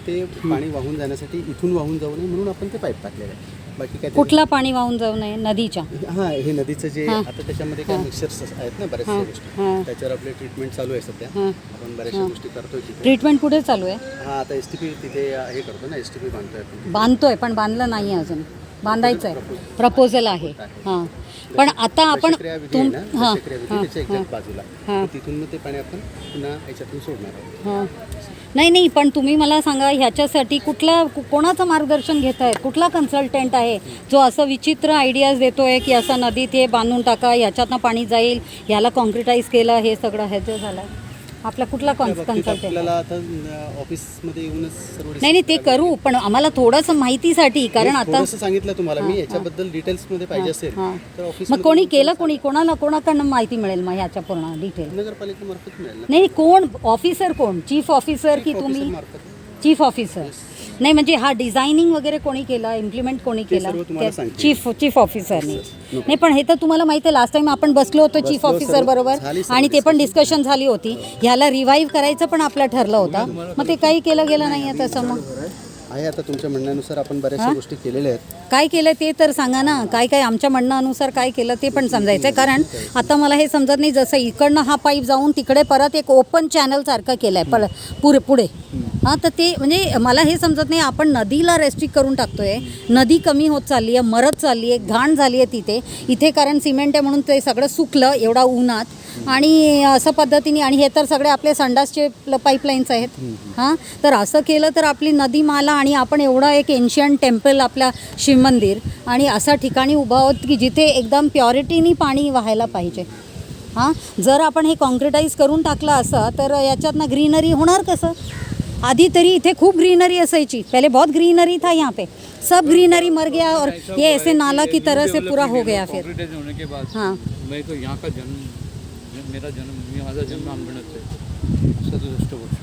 ते पाणी वाहून जाण्यासाठी इथून वाहून जाऊ नये म्हणून आपण ते पाईप टाकलेलं आहे. बाकी काय कुठला पाणी वाहून जाऊ नये? नदीच्या. हां, हे नदीचं जे आता त्याच्यामध्ये काय मिक्सर्स आहेत ना बऱ्याचशा गोष्टी, त्याच्यावर आपले ट्रीटमेंट चालू आहे सध्या. आपण बऱ्याचशा गोष्टी करतोय तिथे. ट्रीटमेंट कुठे चालू आहे? हां, आता STP तिथे हे करतो ना, STP बांधतोय पण बांधलं नाही अजून, बांधायचं आहे, प्रपोजल आहे. हां, पण आता आपण हां बाजूला तिथून मग ते पाणी आपण पुन्हा याच्यातून सोडणार आहोत. हां, नाही पण तुम्ही मला सांगा, ह्याच्यासाठी कोणाचं मार्गदर्शन घेत आहेत? कुठला कन्सल्टंट आहे जो असं विचित्र आयडियाज देतो आहे की असं नदीत हे बांधून टाका, ह्याच्यातनं पाणी जाईल, ह्याला कॉन्क्रिटाईज केलं, हे सगळं ह्याचं झालं? आपला कुठला कन्सल्टंट? आपल्याला आता ऑफिसमध्ये येऊनच सर्व नाही ते करू, पण आम्हाला थोडंसं माहितीसाठी, कारण आता थोडंसं सांगितलं तुम्हाला मी, याच्याबद्दल डिटेल्समध्ये पाहिजे असेल तर ऑफिस मग कोणी केलं, कोणाकडनं माहिती मिळेल मग ह्याच्या पूर्ण डिटेल? नगरपालिकेमार्फत मिळेल ना. नाही कोण ऑफिसर, कोण चीफ ऑफिसर की तुम्ही? चीफ ऑफिसर नाही, म्हणजे हा डिझायनिंग वगैरे कोणी केलं, इम्प्लिमेंट कोणी केलं? चीफ ऑफिसरने. नाही पण हे तर तुम्हाला माहिती आहे, लास्ट टाइम आपण बसलो होतो चीफ ऑफिसर बरोबर आणि ते पण डिस्कशन झाली होती. ह्याला रिवाईव्ह करायचं पण आपलं ठरलं होतं, मग ते काही केलं गेलं नाही आहे तसं. मग आहे आता तुमच्या म्हणण्यानुसार आपण बऱ्याचशा गोष्टी केलेल्या आहेत. काय केलं ते तर सांगा ना, काय आमच्या म्हणण्यानुसार काय केलं ते पण समजायचं आहे. कारण आता मला हे समजत नाही, जसं इकडनं हा पाईप जाऊन तिकडे परत एक ओपन चॅनल सारखं केलं आहे पुढे. हां, तर ते म्हणजे मला हे समजत नाही, आपण नदीला रेस्ट्रिक्ट करून टाकतोय. नदी कमी होत चालली आहे, मरत चालली आहे, घाण झाली आहे इथे कारण सिमेंट आहे म्हणून ते सगळं सुकलं एवढा उन्हात, आणि असं पद्धतीने, आणि हे तर सगळे आपले संडासचे पाईपलाईन्स आहेत. हां, तर असं केलं तर आपली नदीमाला, आणि आपण एवढा एक एन्शियंट टेम्पल आपल्या शिवमंदिर, आणि अशा ठिकाणी उभा आहोत की जिथे एकदम प्युरिटीनी पाणी वाहायला पाहिजे. हां, जर आपण हे कॉन्क्रिटाईज करून टाकलं असं तर याच्यातनं ग्रीनरी होणार कसं? आधी तरी इथे खूप ग्रीनरी असायची, पहले बहुत ग्रीनरी था यहाँ पे, सब ग्रीनरी मर गया और ये ऐसे नाला की तरह से पूरा हो गया फिर. होने के बाद हाँ, मैं तो यहाँ का माझा जन्म अंबरनाथ आहे, 67 वर्ष.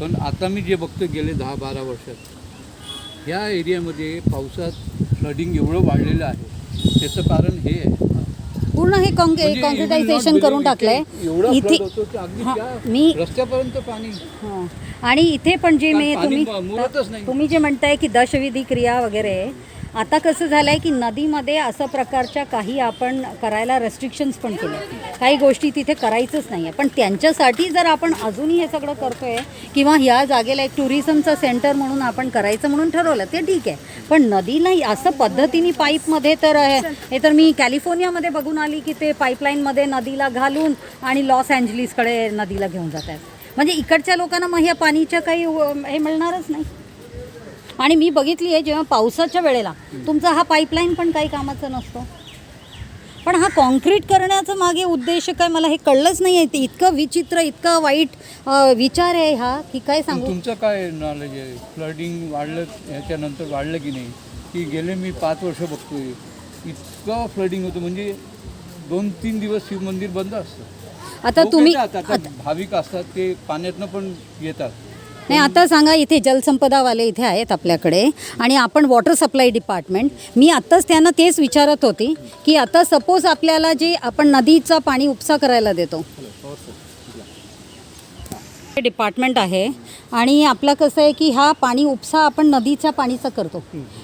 पण आता मी जे बघतो गेले 10-12 वर्षात या एरियामध्ये पावसात फ्लडिंग एवढं वाढलेलं आहे, त्याचं कारण हे आहे पूर्ण हे कॉन्क्रिटायझेशन करून टाकलंय इथे. मी रस्त्यापर्यंत पाणी. आणि इथे पण जे मुरतच नाही. तुम्ही जे म्हणताय की दशविधी क्रिया वगैरे, आता कसं झालं आहे की नदीमध्ये असं प्रकारच्या काही आपण करायला रेस्ट्रिक्शन्स पण केले, काही गोष्टी तिथे करायचंच नाही आहे. पण त्यांच्यासाठी जर आपण अजूनही हे सगळं करतो आहे किंवा ह्या जागेला एक टुरिझमचं सेंटर म्हणून आपण करायचं म्हणून ठरवलं ते ठीक आहे, पण नदीला असं पद्धतीने पाईपमध्ये, तर हे तर मी कॅलिफोर्नियामध्ये बघून आली की ते पाईपलाईनमध्ये नदीला घालून आणि लॉस एंजलिसकडे नदीला घेऊन जात आहेत. म्हणजे इकडच्या लोकांना मग ह्या पाणीच्या काही हे मिळणारच नाही. आणि मी बघितली आहे जेव्हा पावसाच्या वेळेला तुमचा हा पाईपलाईन पण काही कामाचा नसतो, पण हा कॉन्क्रीट करण्याचं मागे उद्देश काय मला हे कळलंच नाही आहे. ते इतकं विचित्र, इतकं वाईट विचार आहे हा की काय सांगू. तुमचं काय नॉलेज आहे, फ्लडिंग वाढलं ह्याच्यानंतर वाढलं की नाही? की गेले मी 5 वर्ष बघतोय इतकं फ्लडिंग होतं, म्हणजे 2-3 दिवस शिव मंदिर बंद असतं. आता तुम्ही भाविक असतात ते पाण्यातनं पण येतात. नाही, आता सांगा, इथे जलसंपदावाले इथे आहेत आपल्याकडे आणि आपण वॉटर सप्लाय डिपार्टमेंट, मी आत्ताच त्यांना तेच विचारत होती की आता सपोज आपल्याला जे आपण नदीचं पाणी उपसा करायला देतो डिपार्टमेंट आहे, आणि आपलं कसं आहे की हा पाणी उपसा आपण नदीच्या पाणीचा करतो.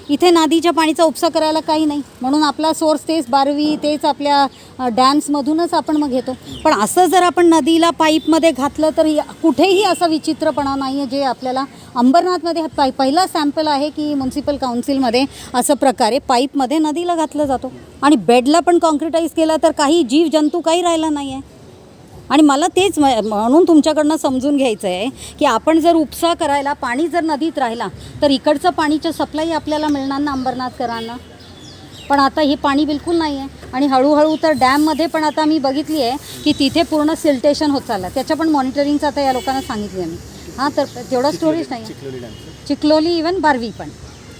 इथे नदीच्या पाणीचा उपसा करायला काही नाही, म्हणून आपला सोर्स तेच बारवी, तेच आपल्या डॅम्समधूनच आपण मग घेतो. पण असं जर आपण नदीला पाईपमध्ये घातलं तर कुठेही असा विचित्रपणा नाही आहे. जे आपल्याला अंबरनाथमध्ये पहिला सॅम्पल आहे की म्युन्सिपल काउन्सिलमध्ये असं प्रकारे पाईपमध्ये नदीला घातलं जातो, आणि बेडला पण कॉन्क्रिटाईज केलं तर काही जीव जंतू काही राहिला नाही आहे. आणि मला तेच म्हणून तुमच्याकडनं समजून घ्यायचं आहे की आपण जर उपसा करायला पाणी जर नदीत राहिला तर इकडचं पाणीचं सप्लाय आपल्याला मिळणार ना अंबरनाथकरांना. पण आता हे पाणी बिलकुल नाही आहे, आणि हळूहळू तर डॅममध्ये पण आता मी बघितली आहे की तिथे पूर्ण सिल्टेशन होत चाललं. त्याच्या पण मॉनिटरिंगचं आता या लोकांना सांगितलं आहे मी. हां, तर तेवढा स्टोरेज नाही आहे, चिखलोली इवन बारवी पण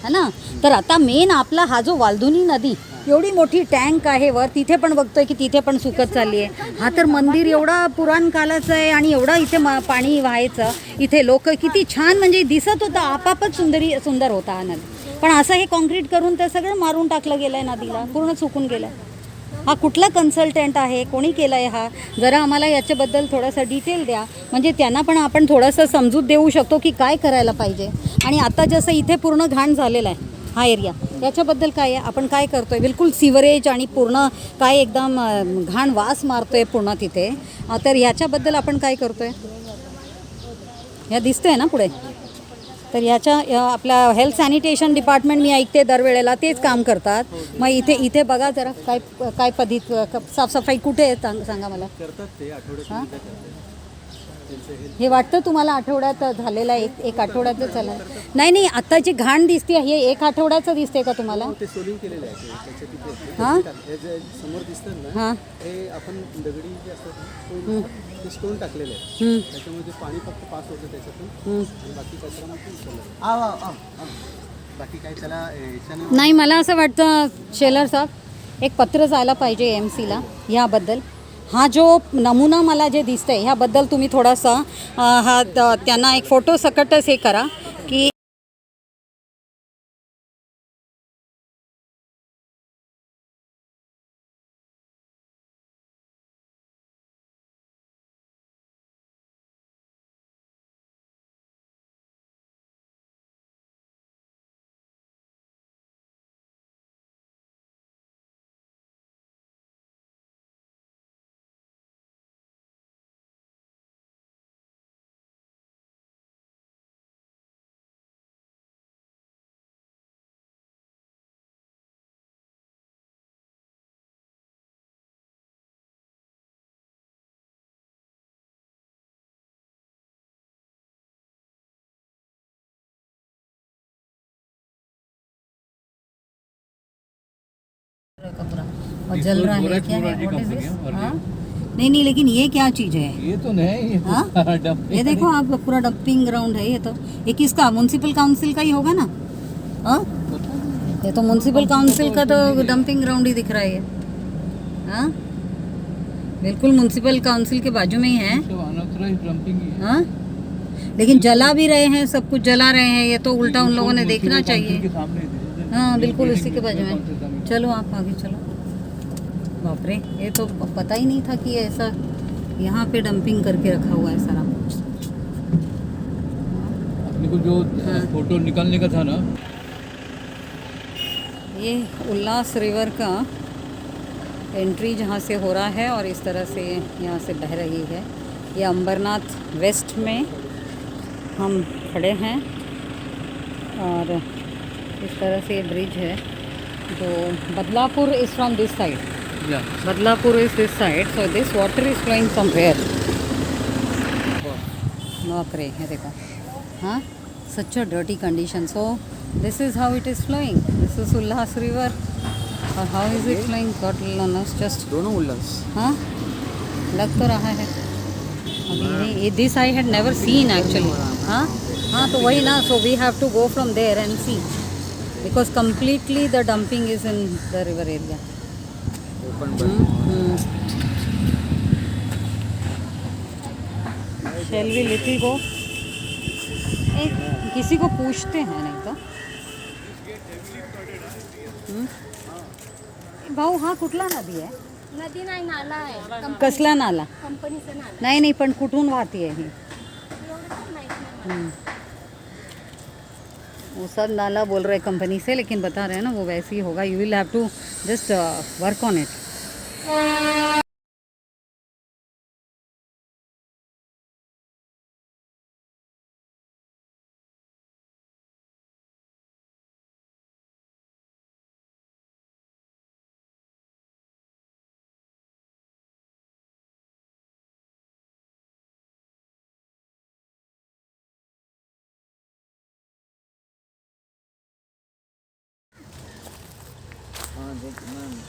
है ना. तर आता मेन आपला हा जो वालधुनी नदी एवढी मोठी टँक आहे वर, तिथे पण बघतोय की तिथे पण सुकत चालली आहे. हा तर मंदिर एवढा पुराण कालाचं आहे आणि एवढा इथे पाणी व्हायचं, इथे लोक किती छान म्हणजे दिसत होतं, आपापच सुंदर होता हा नदी. पण असं हे कॉन्क्रीट करून ते सगळं मारून टाकलं गेलं आहे, नदीला पूर्ण चुकून गेलं आहे. हा कुठला कन्सल्टंट आहे, कोणी केलं आहे हा, जरा आम्हाला याच्याबद्दल थोडासा डिटेल द्या, म्हणजे त्यांना पण आपण थोडंसं समजूत देऊ शकतो की काय करायला पाहिजे. आणि आता जसं इथे पूर्ण घाण झालेला आहे हा एरिया, याच्याबद्दल काय आहे, आपण काय करतो आहे, बिलकुल सिवरेज आणि पूर्ण काय एकदम घाण वास मारतो आहे पूर्ण तिथे. तर ह्याच्याबद्दल आपण काय करतो आहे, ह्या दिसतं आहे ना पुढे. तर ह्याच्या आपल्या हेल्थ सॅनिटेशन डिपार्टमेंट मी ऐकते दरवेळेला तेच काम करतात. मग इथे बघा जरा काय पद्धत साफसफाई कुठे आहे सांगा मला. हां, हे वाटतं तुम्हाला आठवड्यात झालेलं आहे, एक आठवड्याचं चाललं नाही. आता जी घाण दिसते हे 1 आठवड्याचं दिसते का तुम्हाला? हां, समोर दिसतात ना, हां, हे आपण दगडी जे असतात ते स्टोन टाकलेले आहेत हम्म, त्याच्यामध्ये पाणी फक्त पास होतं त्याच्यातून हम्म. आणि बाकी कचरा मग बाकी काय त्याला याच्याने नाही मला असं वाटतं शेलर साहेब एक पत्र जायला पाहिजे AMCला ह्याबद्दल. हा जो नमुना मला जे दिसतंय ह्याबद्दल तुम्ही थोडासा त्यांना एक फोटो सकटच हे करा की और जल रहा है क्या है? What is this? हाँ? नहीं नहीं लेकिन ये क्या चीज़ है? ये तो नहीं, ये हाँ? dumping ये देखो आप पूरा डंपिंग ग्राउंड है ये तो. ये किसका म्युनिसिपल काउंसिल का ही होगा ना? हाँ? ये तो म्युनिसिपल काउंसिल का तो डंपिंग ग्राउंड ही दिख रहा है ये. हाँ? बिल्कुल म्युनिसिपल काउंसिल के बाजू में ही है. सब unauthorized dumping ही है। हाँ? लेकिन जला भी रहे हैं, सब कुछ जला रहे हैं. ये तो उल्टा उन लोगों ने देखना Municipal council चाहिए. के सामने ही है। हाँ बिल्कुल ये उसी के बाजू municipal council में. का चलो आप आगे चलो. बाप रे ये तो पता ही नहीं था कि ऐसा यहाँ पे डंपिंग करके रखा हुआ है सारा. अपने को जो फोटो निकालने का था ना, ये उल्लास रिवर का एंट्री जहाँ से हो रहा है और इस तरह से यहाँ से बह रही है. ये अंबरनाथ वेस्ट में हम खड़े हैं और इस तरह से ये ब्रिज है जो Badlapur is from this side. Badlapur is this side, so this water is flowing from where? बाप रे है देखो. हाँ, such a dirty condition. So this is how it is flowing. This is Ullas River. और how is it flowing? God knows. Just दोनों उल्लास. हाँ, लग तो रहा है. अभी ये this I had never seen actually. हाँ, हाँ तो वही ना. So we have to go from there and see because completely the dumping is in the river area. Shall we little go? किसी को पूछते हैं नहीं तो. भाऊ हा कुठला नदी आहे? नदी नाही नाला आहे. कसला नाला? कंपनीचा नाला. नाही नाही पण कुठून वाहती आहे ही? एवढं पण माहित नाही. वो सब नाला बोल रहे कंपनी से लेकिन बता रहे हैं ना वो वैसे ही होगा. You will have to just work on it.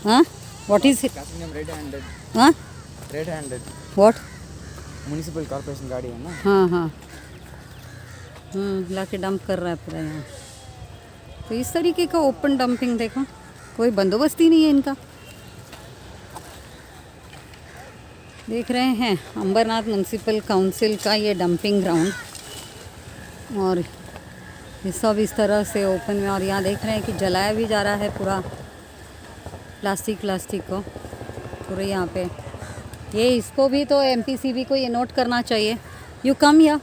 हाँ what is it? Red handed. हाँ red handed. What? Municipal corporation गाड़ी है ना. हाँ हाँ लाके डंप कर रहा है पूरा यहाँ. तो इस तरीके का ओपन डंपिंग देखो, कोई बंदोबस्त ही नहीं है इनका. देख रहे हैं अंबरनाथ म्युनिसिपल काउंसिल का ये डंपिंग ग्राउंड और ये सब इस तरह से ओपन में. और यहाँ देख रहे हैं कि जलाया भी जा रहा है पूरा प्लास्टिक को पूरे यहाँ पे. ये इसको भी तो MPCB को ये नोट करना चाहिए. यू कम या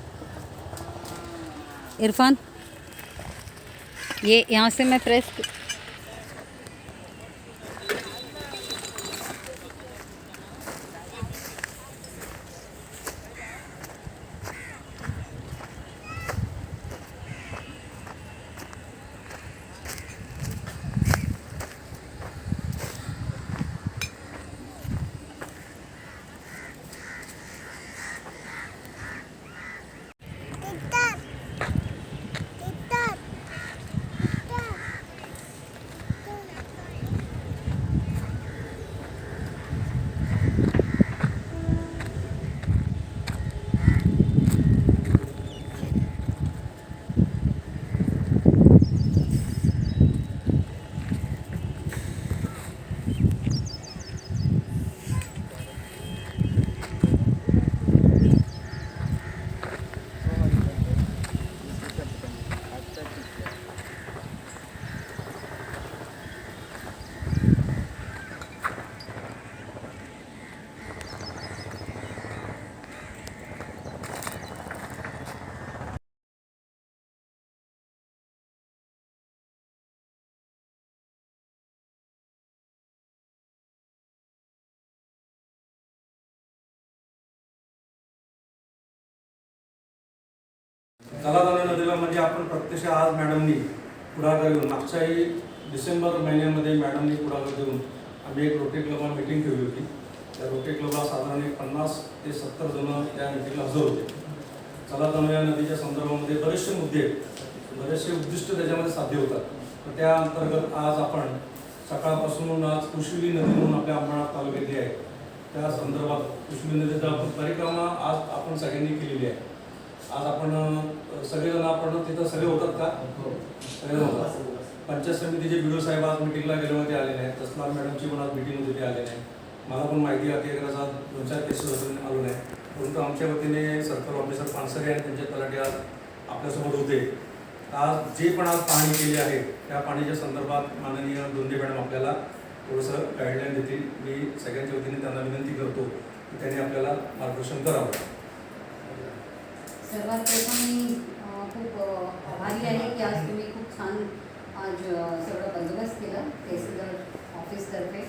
इरफान, ये यहाँ से मैं प्रेस जलाधार नदीला म्हणजे आपण प्रत्यक्ष आज मॅडमनी पुढाकार घेऊन मागच्याही डिसेंबर महिन्यामध्ये मॅडमनी पुढाकार घेऊन आम्ही एक रोटरी क्लबला मीटिंग ठेवली होती. त्या रोटरी क्लबला साधारण 50 ते 70 जण त्या मीटिंगला हजर होते. जलाधार नदीच्या संदर्भामध्ये बरेचसे मुद्दे, बरेचसे उद्दिष्ट त्याच्यामध्ये साध्य होतात. तर त्या अंतर्गत आज आपण सकाळपासून आज कुशली नदी म्हणून आपल्या अंबरनाथ तालुक्यातली आहे, त्या संदर्भात कुशली नदीचा परिक्रमा आज आपण सगळ्यांनी केलेली आहे. आज आपण सगळेजण आपण तिथं सगळे होतात का? सगळे होतात. पंचायत समितीचे बीडीओ साहेब आज मिटिंगला गेले होते, आले नाही. तसला मॅडमची पण आज मिटिंग होती, ते आले नाही. मला पण माहिती आहे की आज 2-4 केसेस असून आलो नाही. परंतु आमच्या वतीने सर्कल ऑफिसर पानसरे आणि त्यांचे तलाठी आज आपल्यासोबत होते. आज जे पण आज पाहणी केली आहे त्या पाणीच्या संदर्भात माननीय दोंदे मॅडम आपल्याला थोडंसं गाईडलाईन देतील. मी सगळ्यांच्या वतीने त्यांना विनंती करतो की त्यांनी आपल्याला मार्गदर्शन करावं. सर्वात प्रथम मी खूप आभारी आहे की आज तुम्ही खूप छान आज सगळं बंदोबस्त केलं तहसीलदार ऑफिसतर्फे.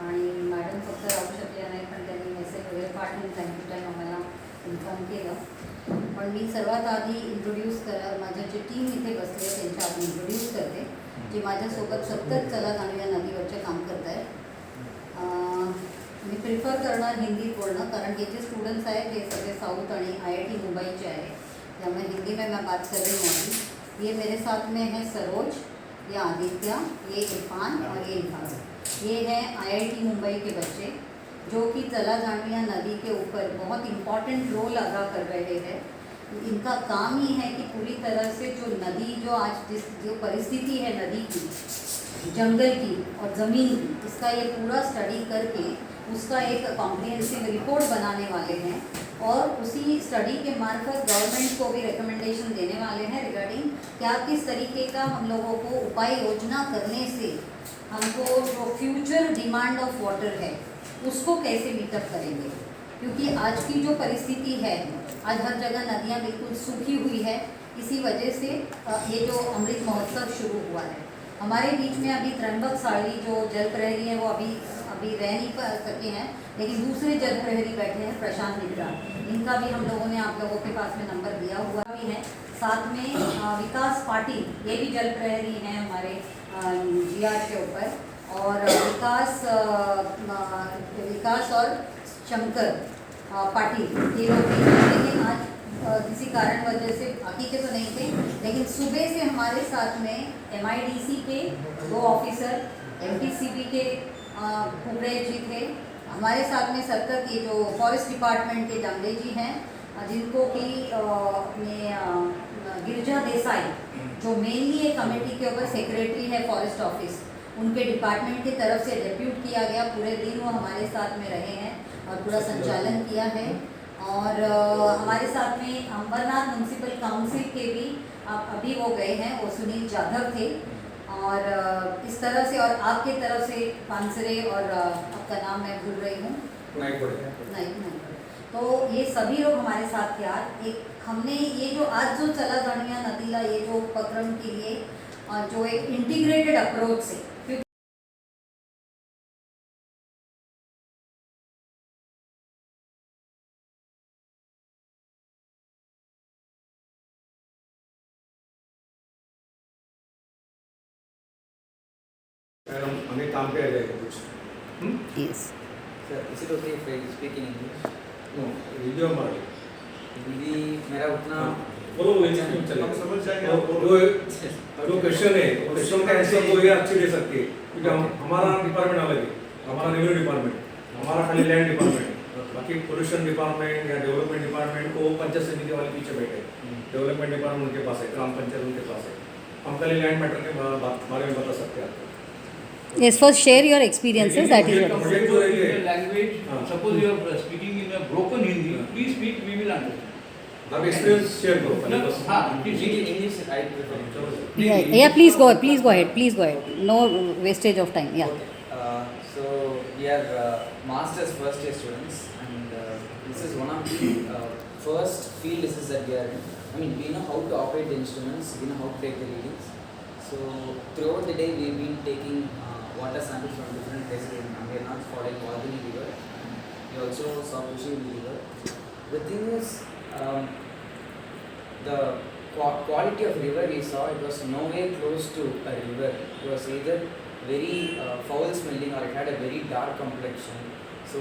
आणि मॅडम फक्त राहू शकल्या नाही, पण त्यांनी मेसेज वगैरे पाठवून टाईम टू टाईम आम्हाला इन्फॉर्म केलं. पण मी सर्वात आधी इंट्रोड्यूस माझं जे टीम इथे बसले आहे त्यांच्या आधी इंट्रोड्यूस करते, जे माझ्यासोबत सतत चला जाणूया नदीवरचे काम करत आहेत. मी प्रिफर करणार हिंदीत बोलणं, कारण हे जे स्टूडेंट्स आहेत हे सगळे साउथ आणि IIT मुंबईचे आहेत, त्यामुळे हिंदी में मैं बात कर रही हूँ. ये मेरे साथ में है सरोज, ये आदित्य, ये इरफान और ये इरफान. ये हैं IIT मुंबई के बच्चे जो कि चला जानिया नदी के ऊपर बहुत इम्पॉर्टेंट रोल अदा कर रहे हैं. इनका काम ही है कि पूरी तरह से जो नदी जो आज जो परिस्थिति है नदी की, जंगल की और ज़मीन की, इसका ये पूरा स्टडी करके उसका एक कॉम्प्रिहेंसिव रिपोर्ट बनाने वाले हैं और उसी स्टडी के मार्फत गवर्नमेंट को भी रिकमेंडेशन देने वाले हैं रिगार्डिंग क्या किस तरीके का हम लोगों को उपाय योजना करने से हमको जो फ्यूचर डिमांड ऑफ वाटर है उसको कैसे मीटअप करेंगे. क्योंकि आज की जो परिस्थिति है, आज हर जगह नदियाँ बिल्कुल सूखी हुई है. इसी वजह से ये जो अमृत महोत्सव शुरू हुआ है. हमारे बीच में अभी त्र्यंबक साड़ी जो जल प्रहरी हैं वो अभी रह नहीं सके हैं, लेकिन दूसरे जल प्रहरी बैठे हैं प्रशांत मिश्रा. इनका भी हम लोगों ने आप लोगों के पास में नंबर दिया हुआ भी है. साथ में विकास पाटिल, ये भी जल प्रहरी हैं हमारे GR के ऊपर. और विकास और शंकर पाटिल, ये लोग भी हैं. लेकिन आज किसी कारण वजह से बाकी के तो नहीं थे, लेकिन सुबह से हमारे साथ में MIDC के 2 ऑफिसर, MTCB के कुबड़े जी थे. हमारे साथ में सतत ये जो फॉरेस्ट डिपार्टमेंट के जांगड़े जी हैं, जिनको कि गिरिजा देसाई जो मेनली एक कमेटी के ऊपर सेक्रेटरी है फॉरेस्ट ऑफिस, उनके डिपार्टमेंट की तरफ से डेप्यूट किया गया. पूरे दिन वो हमारे साथ में रहे हैं और पूरा संचालन किया है. और हमारे साथ में अंबरनाथ म्यूनसिपल काउंसिल के भी अभी वो गए हैं, वो सुनील जाधव थे. और इस तरह से और आपके तरफ से पानसरे और आपका नाम मैं भूल रही हूँ, नहीं. तो ये सभी लोग हमारे साथ थे. आज एक हमने ये जो आज जो चला जानिया नदीला ये जो उपक्रम के लिए जो एक इंटीग्रेटेड अप्रोच से, मैडम हमें काम पे आ जाएगा कुछ. Yes Sir, is it okay if I speak in English? No video हमारे हिंदी मेरा उतना बोलो चलेगा. समझ जाएंगे. जो क्वेश्चन है क्वेश्चन का आंसर तो ये अच्छी दे सकती है, क्योंकि हमारा डिपार्टमेंट अलग है. हमारा रेवेन्यू डिपार्टमेंट, हमारा खाली लैंड डिपार्टमेंट, बाकी पोल्यूशन डिपार्टमेंट या डेवलपमेंट डिपार्टमेंट को पंचायत समिति वाले पीछे बैठे. डेवलपमेंट डिपार्टमेंट उनके पास है, ग्राम पंचायत उनके पास है. हम खाली लैंड मैटर के बारे में बता सकते हैं आपको. Yes, first share your experiences. That is what. मुझे जो रही है language, suppose you are speaking in a broken Hindi, please speak, we will understand. आप एक्सपीरियंस शेयर करो पहले बस. हाँ, speak in English. I prefer. Yeah, please go ahead. No wastage of time. Yeah. Okay. So we are masters first year students, and this is one of the first field lessons that we are in. I mean, we know how to operate the instruments, we know how to take the readings. So throughout the day, we've been taking water samples from different places in Ambernath, following Valdini River. We also saw Kushi River. The thing is, the quality of river we saw, it was nowhere close to a river. It was either very foul smelling or it had a very dark complexion. So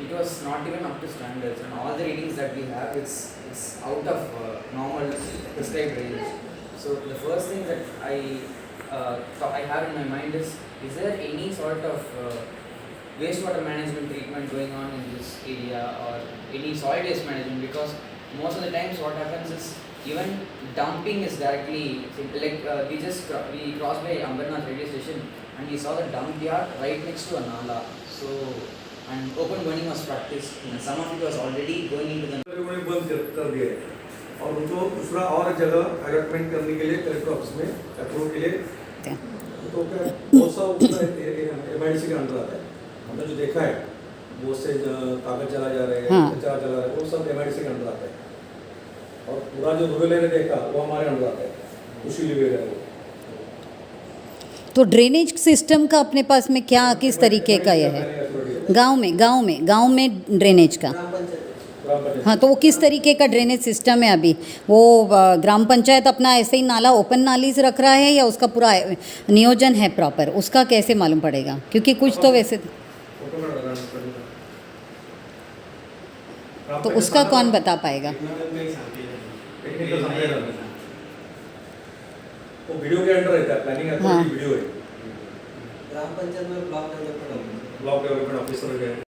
it was not even up to standards, and all the readings that we have, it's out of normal prescribed range. So the first thing that I have in my mind is there any sort of wastewater management treatment going on in this area, or any solid waste management? Because most of the times what happens is even dumping is directly, like we crossed by Ambernath railway station and we saw the dump yard right next to a nala. So, and open burning was practiced, and some of it was already going into the बंद कर दिया है और उनको दूसरा और जगह अलॉटमेंट करने के लिए कलेक्टर ऑफिस में अप्रूव के लिए तो क्या बहुत सा एमआईडीसी के अंडर आता है। हमने जो देखा है बहुत से कागज चला जा रहे हैं, कचरा चला रहा है, वो सब एमआईडीसी के अंडर आता है और पूरा जो रूरल एरिया देखा वो हमारे अंडर आता है, उसी लिए है वो। तो ड्रेनेज सिस्टम का अपने पास में क्या किस तरीके का ये है गांव में ड्रेनेज का? हाँ, तो वो किस तरीके का ड्रेनेज सिस्टम है अभी? वो ग्राम पंचायत अपना ऐसे ही नाला ओपन नालीज रख रहा है या उसका पूरा नियोजन है प्रॉपर? उसका कैसे मालूम पड़ेगा? क्योंकि कुछ तो वैसे तो उसका कौन बता पाएगा? वो वीडियो के अंडर रहता है, प्लानिंग अथॉरिटी वीडियो है। ग्राम पंचायत में ब्लॉक डेवलपमेंट ऑफिसर है,